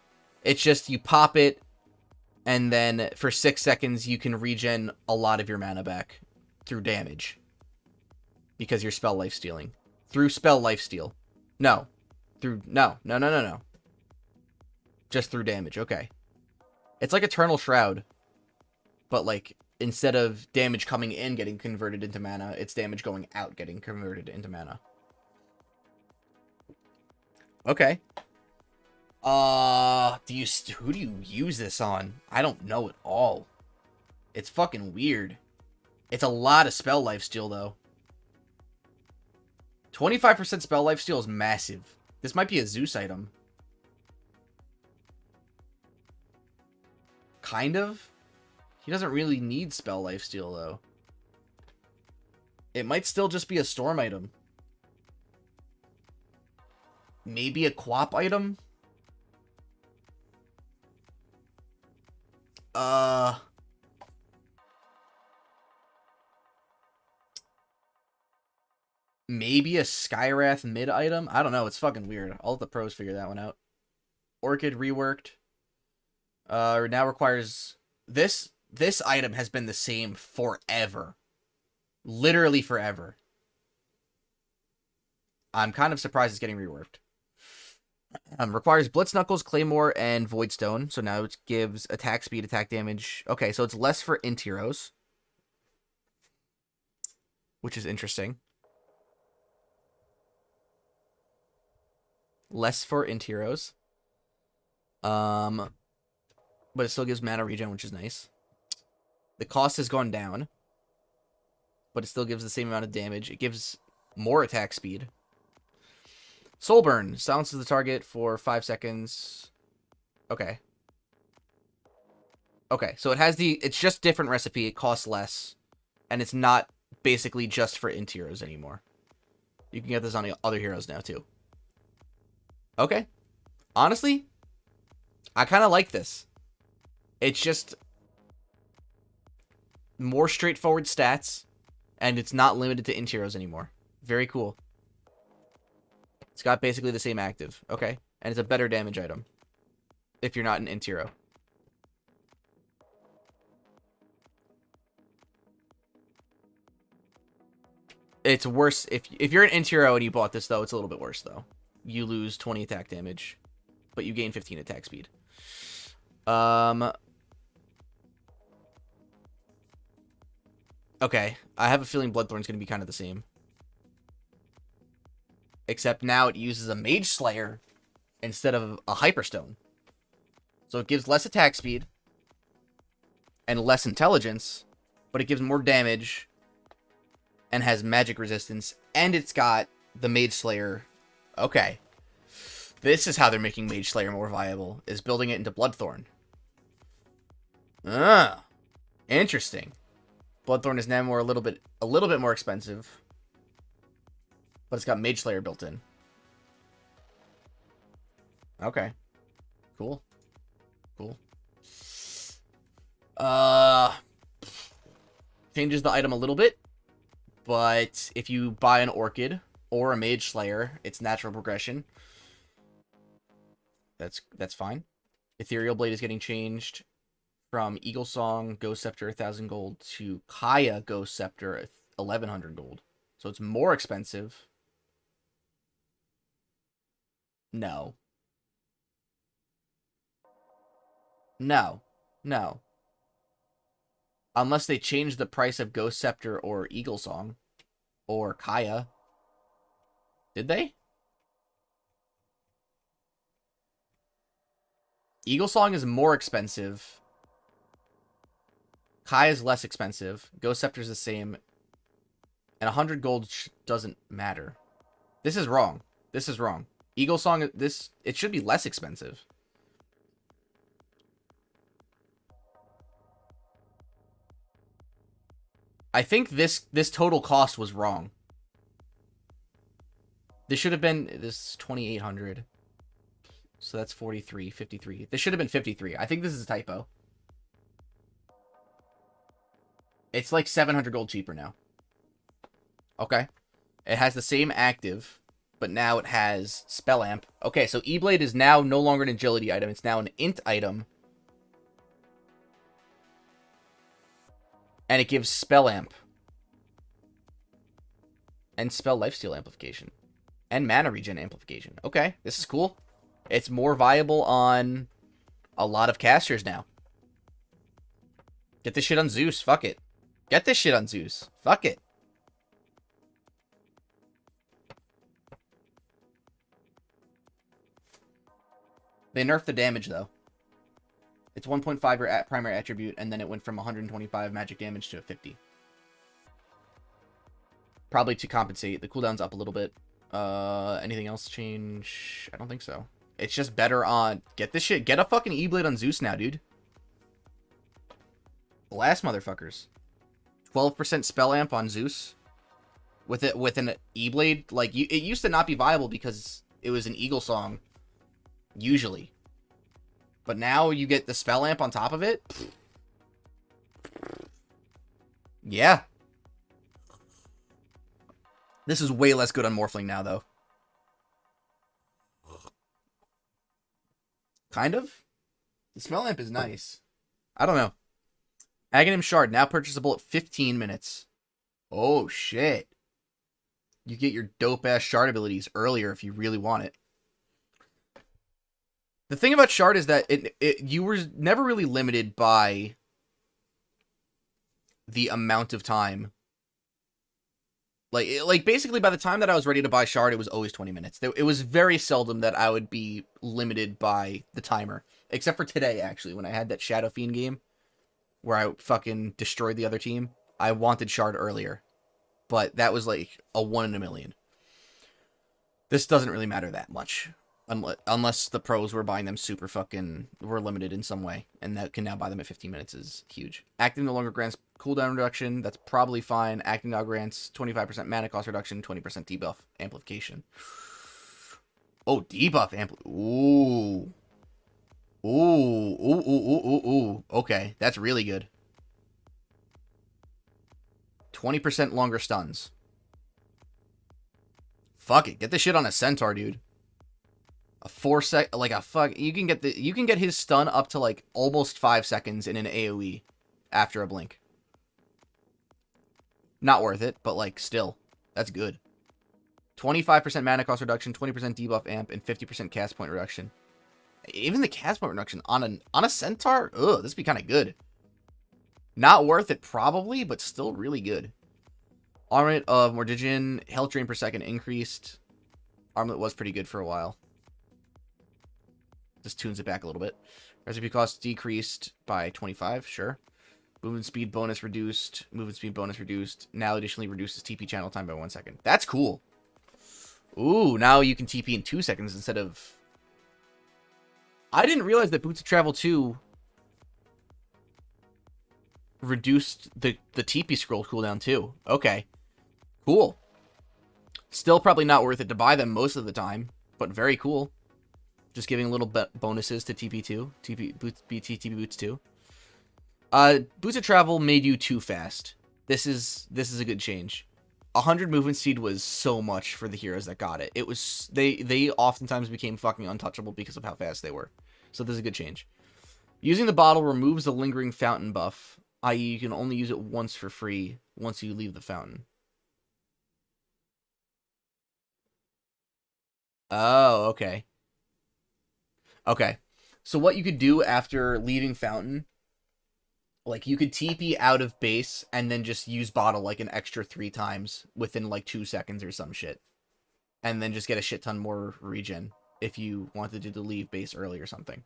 It's just you pop it, and then for 6 seconds you can regen a lot of your mana back through damage. Because you're spell lifestealing. Through spell lifesteal. No. No. Just through damage, okay. It's like Eternal Shroud. But like, instead of damage coming in getting converted into mana, it's damage going out getting converted into mana. Okay. Who do you use this on? I don't know at all. It's fucking weird. It's a lot of spell lifesteal though. 25% spell lifesteal is massive. This might be a Zeus item. Kind of. He doesn't really need spell lifesteal though. It might still just be a storm item. Maybe a Quap item? Maybe a Skywrath mid item? I don't know. It's fucking weird. I'll let the pros figure that one out. Orchid reworked. Now requires... This item has been the same forever. Literally forever. I'm kind of surprised it's getting reworked. Requires Blitz Knuckles, Claymore, and Voidstone. So now it gives attack speed, attack damage. Okay, so it's less for int heroes. which is interesting. Less for int heroes. But it still gives mana regen, which is nice. The cost has gone down, but it still gives the same amount of damage. It gives more attack speed. Soul Burn silences the target for 5 seconds. Okay. Okay, so it has it's just different recipe. It costs less, and it's not basically just for int heroes anymore. You can get this on other heroes now too. Okay. Honestly, I kind of like this. It's just more straightforward stats, and it's not limited to int heroes anymore. Very cool. It's got basically the same active. Okay. And it's a better damage item if you're not an int hero. It's worse if you're an int hero and you bought this, though. It's a little bit worse, though. You lose 20 attack damage, but you gain 15 attack speed. Okay, I have a feeling Bloodthorn's going to be kind of the same. Except now it uses a Mage Slayer instead of a Hyperstone. So it gives less attack speed and less intelligence, but it gives more damage and has magic resistance, and it's got the Mage Slayer. Okay. This is how they're making Mage Slayer more viable, is building it into Bloodthorn. Interesting. Bloodthorn is now a little bit more expensive, but it's got Mage Slayer built in. Okay. Cool. Cool. Changes the item a little bit, but if you buy an Orchid or a Mage Slayer, it's natural progression. That's fine. Ethereal Blade is getting changed from Eagle Song, Ghost Scepter, 1,000 gold, to Kaya Ghost Scepter, 1,100 gold. So it's more expensive. No. No. No. Unless they change the price of Ghost Scepter or Eagle Song. Or Kaya. Did they? Eagle Song is more expensive. Kaya is less expensive. Ghost Scepter is the same. And 100 gold doesn't matter. This is wrong. This is wrong. Eagle Song, it should be less expensive. I think this total cost was wrong. This should have been, this 2,800. So that's 43, 53. This should have been 53. I think this is a typo. It's like 700 gold cheaper now. Okay. It has the same active, but now it has Spell Amp. Okay, so E-Blade is now no longer an agility item. It's now an int item. And it gives Spell Amp. And Spell Lifesteal Amplification. And Mana Regen Amplification. Okay, this is cool. It's more viable on a lot of casters now. Get this shit on Zeus. Fuck it. Get this shit on Zeus. Fuck it. They nerfed the damage, though. It's 1.5 your primary attribute, and then it went from 125 magic damage to 50. Probably to compensate. The cooldown's up a little bit. Anything else change? I don't think so. It's just better on... Get this shit. Get a fucking E-Blade on Zeus now, dude. Blast, motherfuckers. 12% spell amp on Zeus. With an E-Blade. Like, it used to not be viable because it was an Eagle Song. Usually. But now you get the spell amp on top of it. Yeah. This is way less good on Morphling now, though. Kind of. The spell amp is nice. I don't know. Aghanim Shard, now purchasable at 15 minutes. Oh, shit. You get your dope-ass Shard abilities earlier if you really want it. The thing about Shard is that you were never really limited by the amount of time Like basically by the time that I was ready to buy Shard, it was always 20 minutes. It was very seldom that I would be limited by the timer. Except for today, actually, when I had that Shadow Fiend game where I fucking destroyed the other team. I wanted Shard earlier. But that was like a 1 in a million. This doesn't really matter that much. Unless the pros were buying them super fucking... were limited in some way. And that can now buy them at 15 minutes is huge. Acting no longer grants cooldown reduction. That's probably fine. Acting now grants 25% mana cost reduction, 20% debuff amplification. Oh, debuff Ooh. Ooh. Okay, that's really good. 20% longer stuns. Fuck it. Get this shit on a centaur, dude. A 4 sec, like a fuck, you can get his stun up to like almost 5 seconds in an AoE after a blink. Not worth it, but like still, that's good. 25% mana cost reduction, 20% debuff amp, and 50% cast point reduction. Even the cast point reduction on a centaur, ugh, this would be kind of good. Not worth it probably, but still really good. Armlet of Mordigian, health drain per second increased. Armlet was pretty good for a while. Just tunes it back a little bit. Recipe cost decreased by 25, sure. Movement speed bonus reduced. Movement speed bonus reduced. Now additionally reduces TP channel time by 1 second. That's cool. Ooh, now you can TP in 2 seconds instead of... I didn't realize that Boots of Travel 2 reduced the TP scroll cooldown too. Okay. Cool. Still probably not worth it to buy them most of the time, but very cool. Just giving little bonuses to TP2. TP Boots 2. Boots of Travel made you too fast. This is a good change. 100 movement speed was so much for the heroes that got it. It was they oftentimes became fucking untouchable because of how fast they were. So this is a good change. Using the bottle removes the lingering fountain buff, i.e. you can only use it once for free once you leave the fountain. Oh, okay. Okay. So what you could do after leaving fountain, like you could TP out of base and then just use bottle like an extra 3 times within like 2 seconds or some shit. And then just get a shit ton more regen if you wanted to leave base early or something.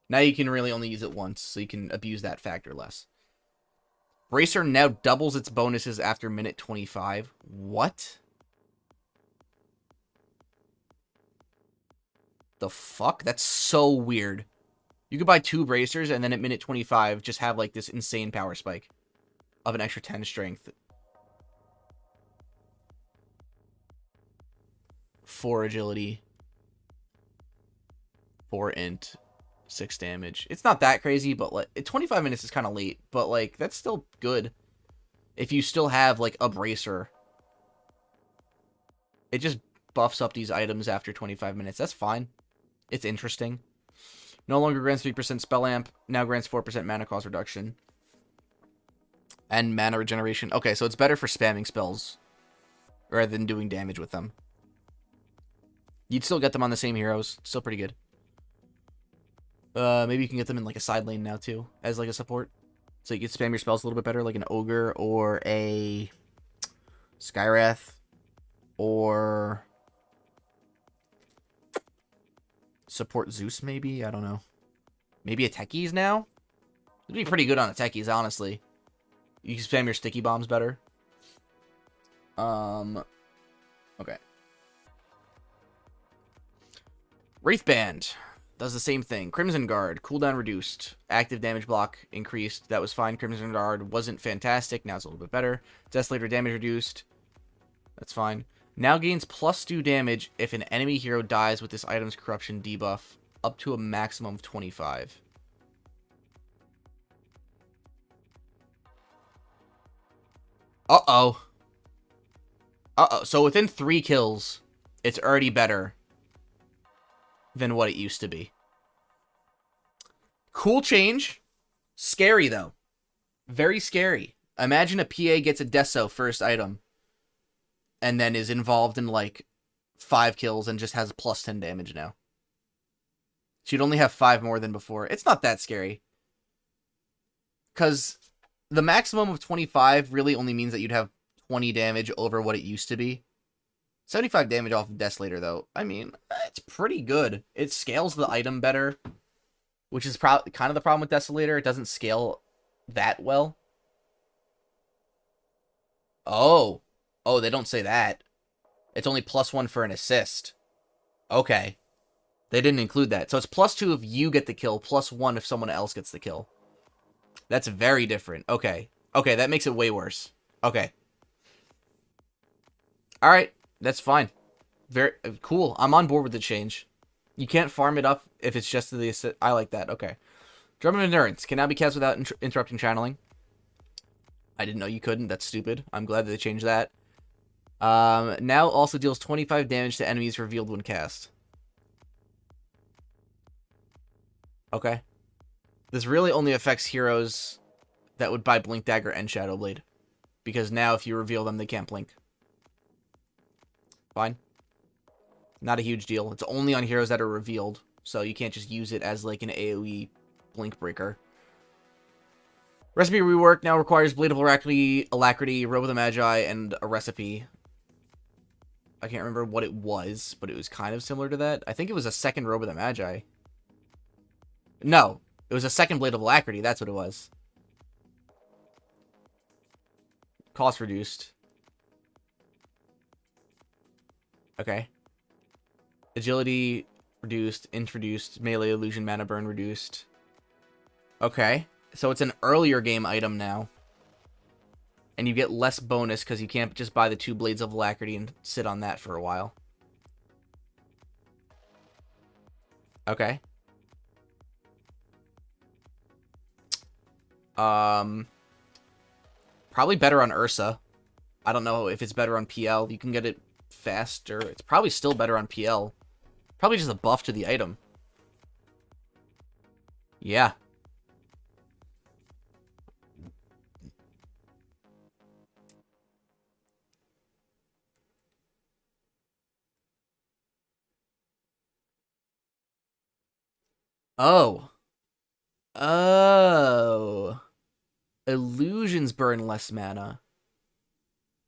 Now you can really only use it once, so you can abuse that factor less. Bracer now doubles its bonuses after minute 25. What? The fuck? That's so weird. You could buy 2 bracers and then at minute 25 just have like this insane power spike of an extra 10 strength. 4 agility. 4 int. 6 damage. It's not that crazy, but like 25 minutes is kind of late, but like that's still good. If you still have like a bracer. It just buffs up these items after 25 minutes. That's fine. It's interesting. No longer grants 3% spell amp. Now grants 4% mana cost reduction. And mana regeneration. Okay, so it's better for spamming spells rather than doing damage with them. You'd still get them on the same heroes. Still pretty good. Maybe you can get them in like a side lane now too, as like a support. So you can spam your spells a little bit better, like an Ogre or a Skywrath or support Zeus maybe? I don't know. Maybe a Techies now? It'd be pretty good on a Techies, honestly. You can spam your sticky bombs better. Okay. Wraithband does the same thing. Crimson Guard, cooldown reduced. Active damage block increased. That was fine. Crimson Guard wasn't fantastic. Now it's a little bit better. Desolator damage reduced. That's fine. Now gains +2 damage if an enemy hero dies with this item's corruption debuff, up to a maximum of 25. Uh-oh. Uh-oh. So within 3 kills, it's already better than what it used to be. Cool change. Scary, though. Very scary. Imagine a PA gets a Deso first item and then is involved in, like, 5 kills and just has +10 damage now. She'd only have 5 more than before. It's not that scary. Because the maximum of 25 really only means that you'd have 20 damage over what it used to be. 75 damage off of Desolator, though. I mean, it's pretty good. It scales the item better, which is kind of the problem with Desolator. It doesn't scale that well. Oh. Oh, they don't say that. It's only +1 for an assist. Okay. They didn't include that. So it's +2 if you get the kill, +1 if someone else gets the kill. That's very different. Okay. Okay, that makes it way worse. Okay. Alright, that's fine. Very cool. I'm on board with the change. You can't farm it up if it's just the assist. I like that. Okay. Drum of Endurance can now be cast without interrupting channeling. I didn't know you couldn't. That's stupid. I'm glad that they changed that. Now also deals 25 damage to enemies revealed when cast. Okay. This really only affects heroes that would buy Blink Dagger and Shadow Blade. Because now if you reveal them, they can't blink. Fine. Not a huge deal. It's only on heroes that are revealed. So you can't just use it as like an AoE blink breaker. Recipe rework now requires Blade of Alacrity, Robe of the Magi, and a recipe. I can't remember what it was, but it was kind of similar to that. I think it was a second Robe of the Magi. No, it was a second Blade of Alacrity. That's what it was. Cost reduced. Okay. Agility reduced, introduced, melee illusion mana burn reduced. Okay. So it's an earlier game item now. And you get less bonus because you can't just buy the 2 Blades of Alacrity and sit on that for a while. Okay. Probably better on Ursa. I don't know if it's better on PL. You can get it faster. It's probably still better on PL. Probably just a buff to the item. Yeah. Oh. Oh. Illusions burn less mana.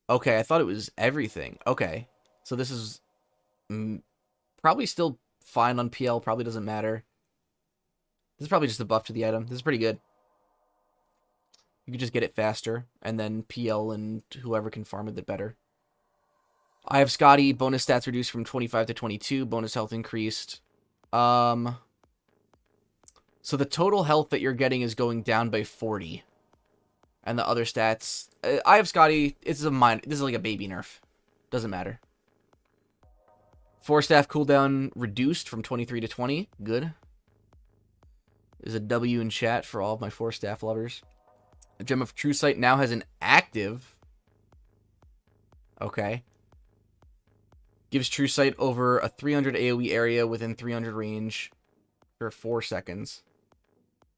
Okay, I thought it was everything. Okay. So this is probably still fine on PL. Probably doesn't matter. This is probably just a buff to the item. This is pretty good. You can just get it faster, and then PL and whoever can farm it, the better. I have Scotty. Bonus stats reduced from 25 to 22. Bonus health increased. So the total health that you're getting is going down by 40. And the other stats... I have Scotty. This is like a baby nerf. Doesn't matter. 4-staff cooldown reduced from 23 to 20. Good. There's a W in chat for all of my 4-staff lovers. The Gem of True Sight now has an active. Okay. Gives True Sight over a 300 AoE area within 300 range for 4 seconds.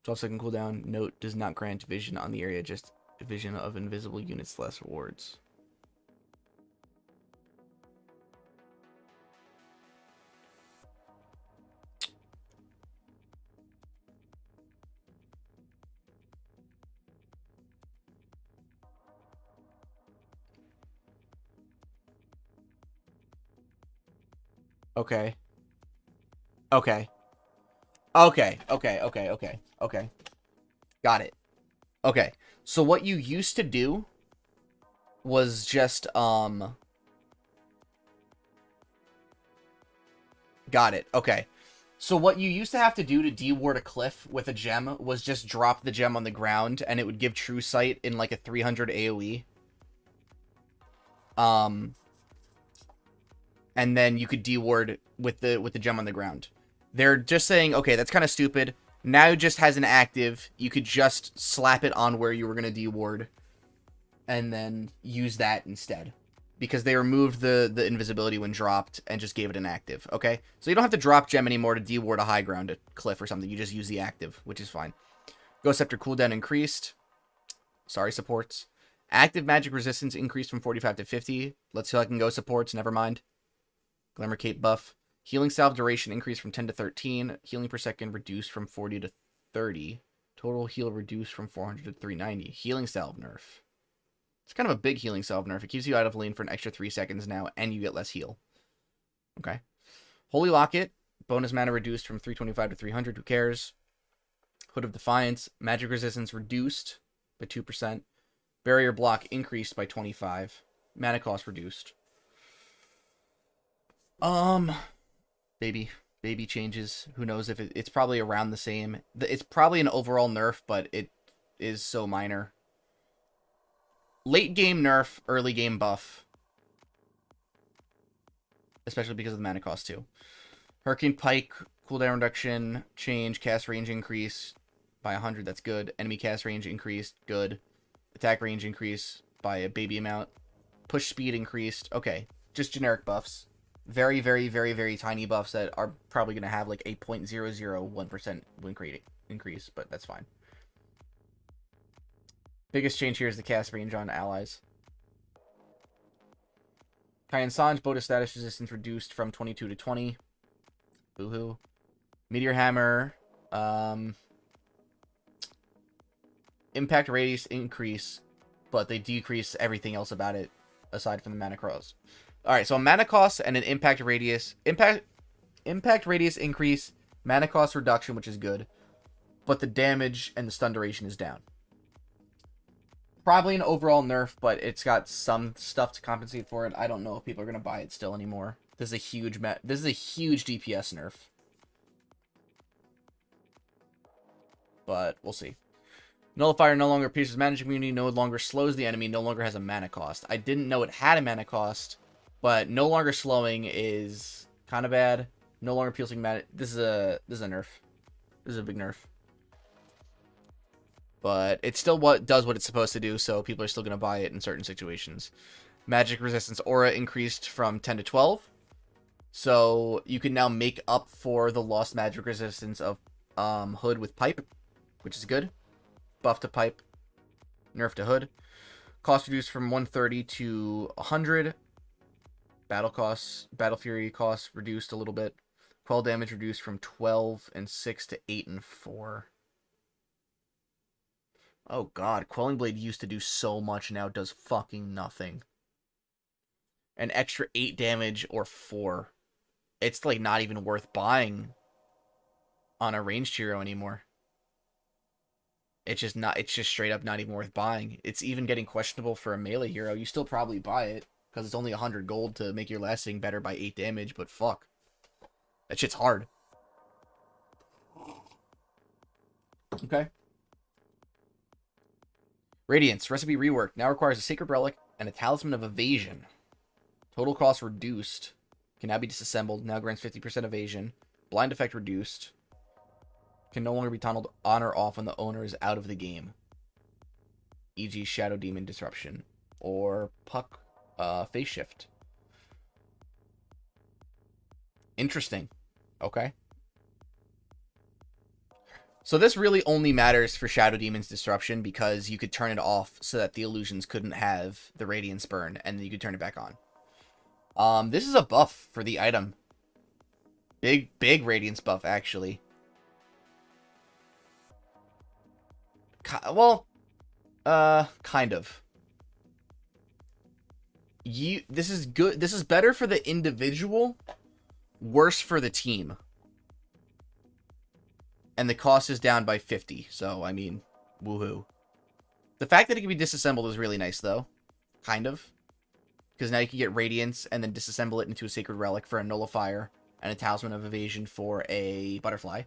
12-second cooldown. Note, does not grant vision on the area, just vision of invisible units less rewards. Okay. Okay. Okay. Okay. Got it. Okay. So what you used to do was just, got it. Okay. So what you used to have to do to deward a cliff with a gem was just drop the gem on the ground, and it would give True Sight in like a 300 AoE. And then you could deward with the gem on the ground. They're just saying, okay, that's kind of stupid. Now it just has an active. You could just slap it on where you were going to deward, and then use that instead. Because they removed the invisibility when dropped and just gave it an active, okay? So you don't have to drop gem anymore to deward a high ground, a cliff or something. You just use the active, which is fine. Ghost Scepter cooldown increased. Sorry, supports. Active magic resistance increased from 45 to 50. Let's see how I can go supports, never mind. Glamour Cape buff. Healing salve duration increased from 10 to 13. Healing per second reduced from 40 to 30. Total heal reduced from 400 to 390. Healing salve nerf. It's kind of a big healing salve nerf. It keeps you out of lane for an extra 3 seconds now, and you get less heal. Okay. Holy Locket. Bonus mana reduced from 325 to 300. Who cares? Hood of Defiance. Magic resistance reduced by 2%. Barrier block increased by 25. Mana cost reduced. Baby changes. Who knows if it's probably around the same. It's probably an overall nerf, but it is so minor. Late game nerf, early game buff. Especially because of the mana cost too. Hurricane Pike, cooldown reduction, change, cast range increase by 100, that's good. Enemy cast range increased, good. Attack range increase by a baby amount. Push speed increased, okay. Just generic buffs. Very, very, very, very tiny buffs that are probably going to have like a 0.001% win rate increase, but that's fine. Biggest change here is the cast range on allies. Kyan Sanj, bonus status resistance reduced from 22 to 20. Boohoo. Meteor Hammer. Impact radius increase, but they decrease everything else about it aside from the mana cost. Alright, so a mana cost and an impact radius. Impact radius increase, mana cost reduction, which is good, but the damage and the stun duration is down. Probably an overall nerf, but it's got some stuff to compensate for it. I don't know if people are going to buy it still anymore. This is a huge DPS nerf. But we'll see. Nullifier no longer pierces magic immunity, no longer slows the enemy, no longer has a mana cost. I didn't know it had a mana cost, but no longer slowing is kind of bad. No longer piercing mana. This is a nerf. This is a big nerf. But it still does what it's supposed to do, so people are still going to buy it in certain situations. Magic resistance aura increased from 10 to 12. So you can now make up for the lost magic resistance of Hood with Pipe, which is good. Buff to Pipe, nerf to Hood. Cost reduced from 130 to 100. Battle Fury cost reduced a little bit. Quell damage reduced from 12 and 6 to 8 and 4. Oh god, Quelling Blade used to do so much, now it does fucking nothing. An extra 8 damage or 4. It's like not even worth buying on a ranged hero anymore. It's just straight up not even worth buying. It's even getting questionable for a melee hero. You still probably buy it, because it's only 100 gold to make your last thing better by 8 damage, but fuck. That shit's hard. Okay. Radiance, recipe reworked. Now requires a Sacred Relic and a Talisman of Evasion. Total cost reduced. Can now be disassembled. Now grants 50% evasion. Blind effect reduced. Can no longer be tunneled on or off when the owner is out of the game. E.g. Shadow Demon Disruption. Or Puck Phase Shift. Interesting. Okay. So this really only matters for Shadow Demon's Disruption because you could turn it off so that the illusions couldn't have the Radiance burn, and then you could turn it back on. This is a buff for the item. Big Radiance buff, actually. Well, kind of. This is good. This is better for the individual, worse for the team. And the cost is down by 50, so, I mean, woohoo. The fact that it can be disassembled is really nice, though. Kind of. Because now you can get Radiance and then disassemble it into a Sacred Relic for a Nullifier and a Talisman of Evasion for a Butterfly.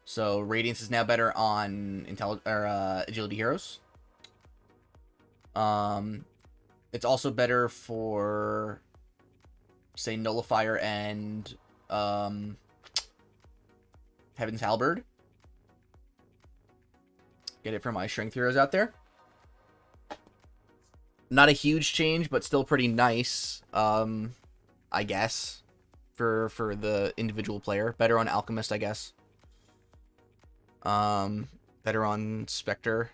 So, Radiance is now better on Agility Heroes. It's also better for, say, Nullifier and Heaven's Halberd. Get it for my strength heroes out there. Not a huge change, but still pretty nice, I guess, for the individual player. Better on Alchemist, I guess. Better on Spectre.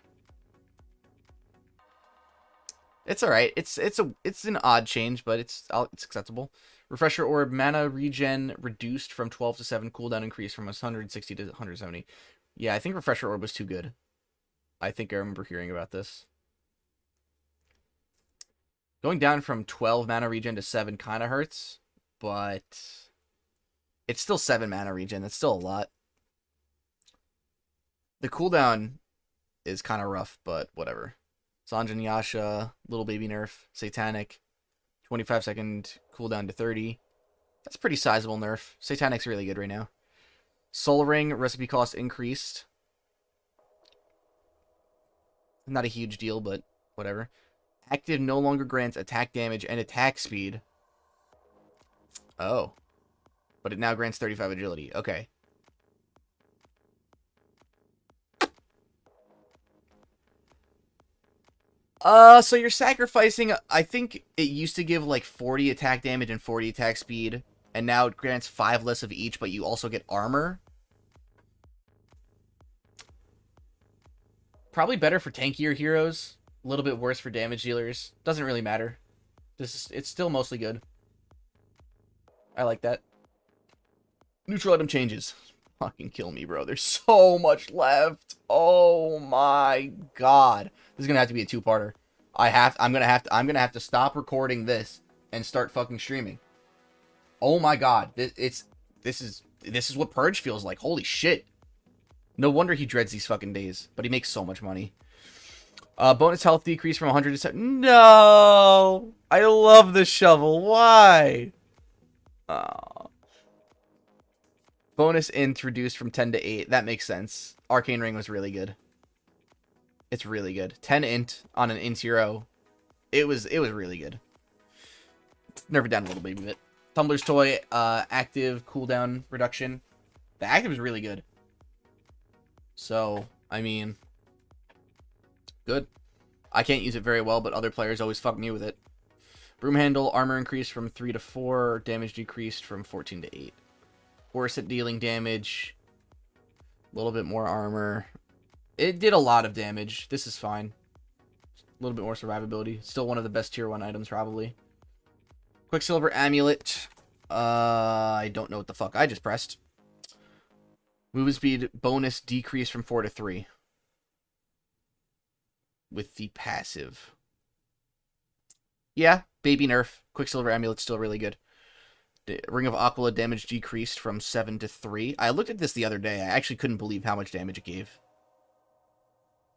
It's alright. It's an odd change, but it's acceptable. Refresher Orb, mana regen reduced from 12 to 7, cooldown increase from 160 to 170. Yeah, I think Refresher Orb was too good. I think I remember hearing about this. Going down from 12 mana regen to 7 kind of hurts, but it's still 7 mana regen. That's still a lot. The cooldown is kind of rough, but whatever. Sanjin Yasha, Little Baby Nerf, Satanic, 25-second cooldown to 30. That's a pretty sizable nerf. Satanic's really good right now. Soul Ring, recipe cost increased. Not a huge deal, but whatever. Active no longer grants attack damage and attack speed. Oh. But it now grants 35 agility. Okay. So you're sacrificing, I think it used to give like 40 attack damage and 40 attack speed, and now it grants 5 less of each, but you also get armor. Probably better for tankier heroes, a little bit worse for damage dealers. Doesn't really matter. It's still mostly good. I like that. Neutral item changes. Fucking kill me, bro. There's so much left. Oh my god. This is gonna have to be a two-parter. I'm gonna have to stop recording this and start fucking streaming. Oh my god. This is what Purge feels like. Holy shit. No wonder he dreads these fucking days. But he makes so much money. Bonus health decrease from 100 to 7. No! I love the shovel. Why? Oh. Bonus int reduced from 10 to 8. That makes sense. Arcane Ring was really good. It's really good. 10 int on an int hero. It was really good. Nerf it down a little baby bit. Tumbler's Toy, active cooldown reduction. The active is really good. So, I mean, good. I can't use it very well, but other players always fuck me with it. Broom Handle, armor increased from 3 to 4. Damage decreased from 14 to 8. Worse at dealing damage. A little bit more armor. It did a lot of damage. This is fine. A little bit more survivability. Still one of the best tier 1 items, probably. Quicksilver Amulet. I don't know what the fuck I just pressed. Movement speed bonus decreased from 4 to 3. With the passive. Yeah, baby nerf. Quicksilver Amulet's still really good. Ring of Aquila damage decreased from 7 to 3. I looked at this the other day. I actually couldn't believe how much damage it gave.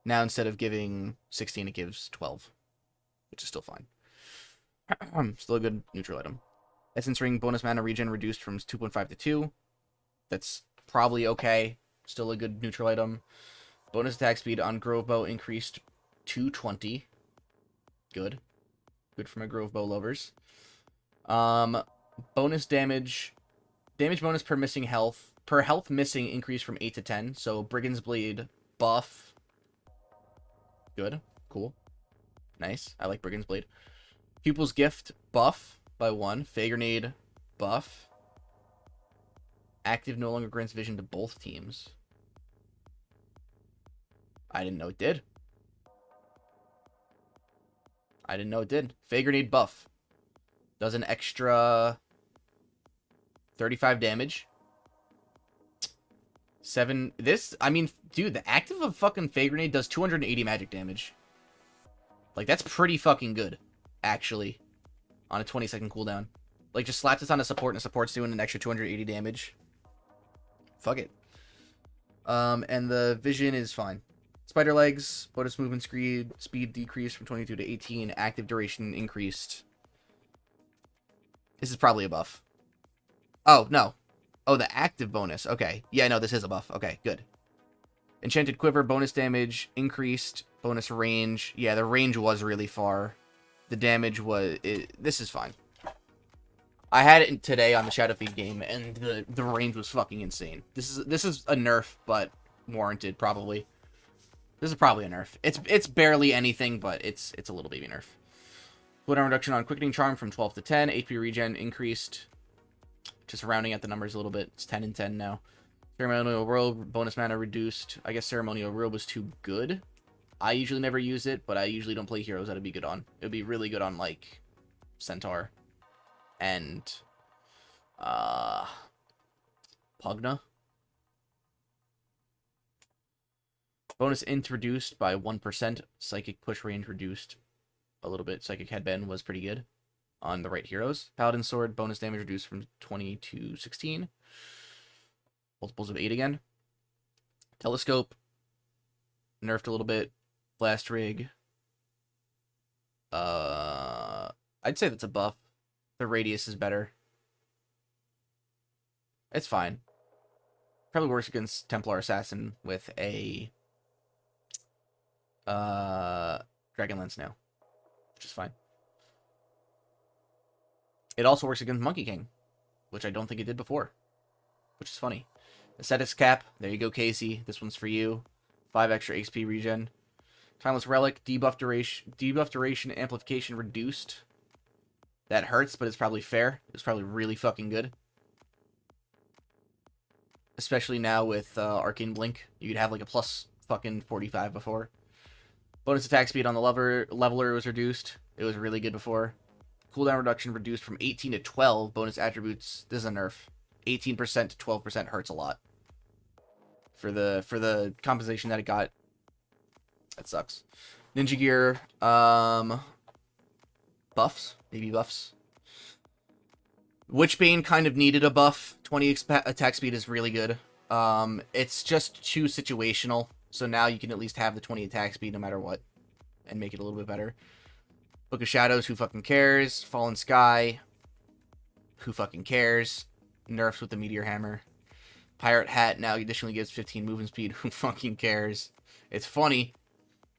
Now, instead of giving 16, it gives 12. Which is still fine. Still a good neutral item. Essence Ring bonus mana regen reduced from 2.5 to 2. That's probably okay. Still a good neutral item. Bonus attack speed on Grove Bow increased to 20. Good. Good for my Grove Bow lovers. Bonus damage bonus per missing health. Per health missing increased from 8 to 10. So Brigand's Blade buff. Good. Cool. Nice. I like Brigand's Blade. Pupil's Gift buff by 1. Fey Grenade buff. Active no longer grants vision to both teams. I didn't know it did. I didn't know it did. Fey Grenade buff. Does an extra 35 damage. 7. This, I mean, dude, the active of fucking Fey Grenade does 280 magic damage. Like, that's pretty fucking good, actually, on a 20-second cooldown. Like, just slap this on a support, and a support's doing an extra 280 damage. Fuck it. And the vision is fine. Spider Legs, bonus movement speed decreased from 22 to 18. Active duration increased. This is probably a buff. Oh, no. Oh, the active bonus. Okay. Yeah, no, this is a buff. Okay, good. Enchanted Quiver, bonus damage increased. Bonus range. Yeah, the range was really far. The damage was... this is fine. I had it today on the Shadowfeed game, and the range was fucking insane. This is a nerf, but warranted, probably. This is probably a nerf. It's barely anything, but it's a little baby nerf. Cooldown reduction on Quickening Charm from 12 to 10. HP regen increased. Just rounding out the numbers a little bit. It's 10 and 10 now. Ceremonial Robe, bonus mana reduced. I guess Ceremonial Robe was too good. I usually never use it, but I usually don't play heroes that it'd be good on. It would be really good on, like, Centaur. And, Pugna. Bonus int reduced by 1%. Psychic push range reduced a little bit. Psychic Headband was pretty good on the right heroes. Paladin Sword, bonus damage reduced from 20 to 16. Multiples of 8 again. Telescope, nerfed a little bit. Blast Rig. I'd say that's a buff. The radius is better. It's fine. Probably works against Templar Assassin with a Dragon Lance now, which is fine. It also works against Monkey King, which I don't think it did before, which is funny. Ascetics Cap, there you go, Casey. This one's for you. 5 extra XP regen. Timeless Relic, debuff duration, amplification reduced. That hurts, but it's probably fair. It's probably really fucking good. Especially now with Arcane Blink. You could have like a plus fucking 45 before. Bonus attack speed on the leveler was reduced. It was really good before. Cooldown reduction reduced from 18 to 12. Bonus attributes, this is a nerf. 18% to 12% hurts a lot. For the compensation that it got. That sucks. Ninja Gear, buffs, maybe buffs. Witchbane kind of needed a buff. 20 attack speed is really good. It's just too situational. So now you can at least have the 20 attack speed no matter what. And make it a little bit better. Book of Shadows, who fucking cares? Fallen Sky, who fucking cares? Nerfs with the Meteor Hammer. Pirate Hat now additionally gives 15 movement speed. Who fucking cares? It's funny,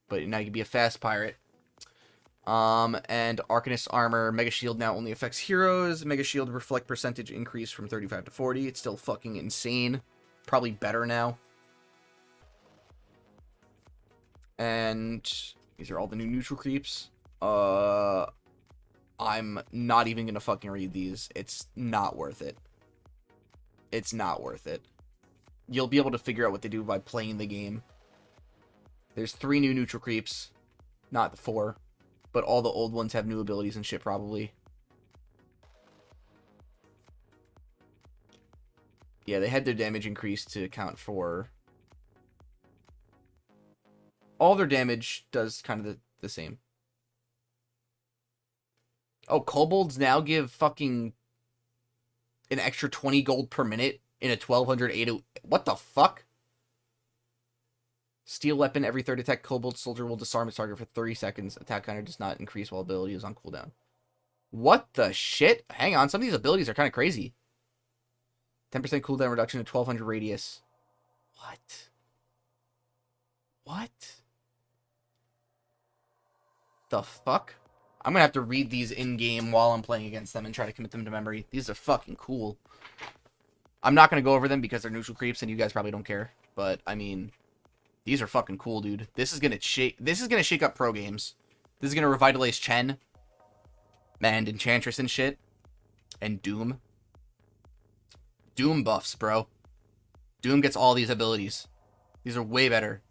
but now you can be a fast pirate. And Arcanist Armor, Mega Shield now only affects heroes. Mega Shield reflect percentage increase from 35 to 40. It's still fucking insane. Probably better now. And these are all the new neutral creeps. I'm not even gonna fucking read these. It's not worth it. It's not worth it. You'll be able to figure out what they do by playing the game. There's 3 new neutral creeps. Not the 4. But all the old ones have new abilities and shit, probably. Yeah, they had their damage increased to account for... All their damage does kind of the same. Oh, kobolds now give fucking... an extra 20 gold per minute in a 1208. What the fuck? Steel weapon. Every third attack, kobold soldier will disarm its target for 30 seconds. Attack counter does not increase while ability is on cooldown. What the shit? Hang on. Some of these abilities are kind of crazy. 10% cooldown reduction to 1200 radius. What? What? The fuck? I'm gonna have to read these in-game while I'm playing against them and try to commit them to memory. These are fucking cool. I'm not gonna go over them because they're neutral creeps and you guys probably don't care. But, I mean, these are fucking cool, dude. This is gonna shake up pro games. This is gonna revitalize Chen. And Enchantress and shit. And Doom. Doom buffs, bro. Doom gets all these abilities. These are way better.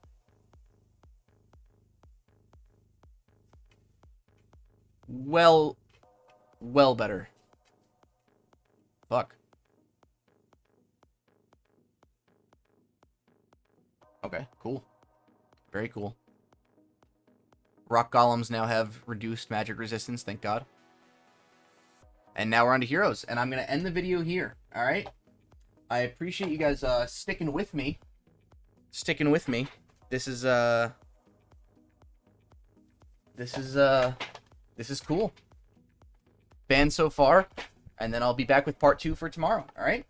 Well better. Fuck. Okay, cool. Very cool. Rock golems now have reduced magic resistance, thank God. And now we're on to heroes, and I'm going to end the video here, alright? I appreciate you guys sticking with me. This is cool. Fans so far, and then I'll be back with part 2 for tomorrow, alright?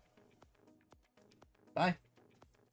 Bye.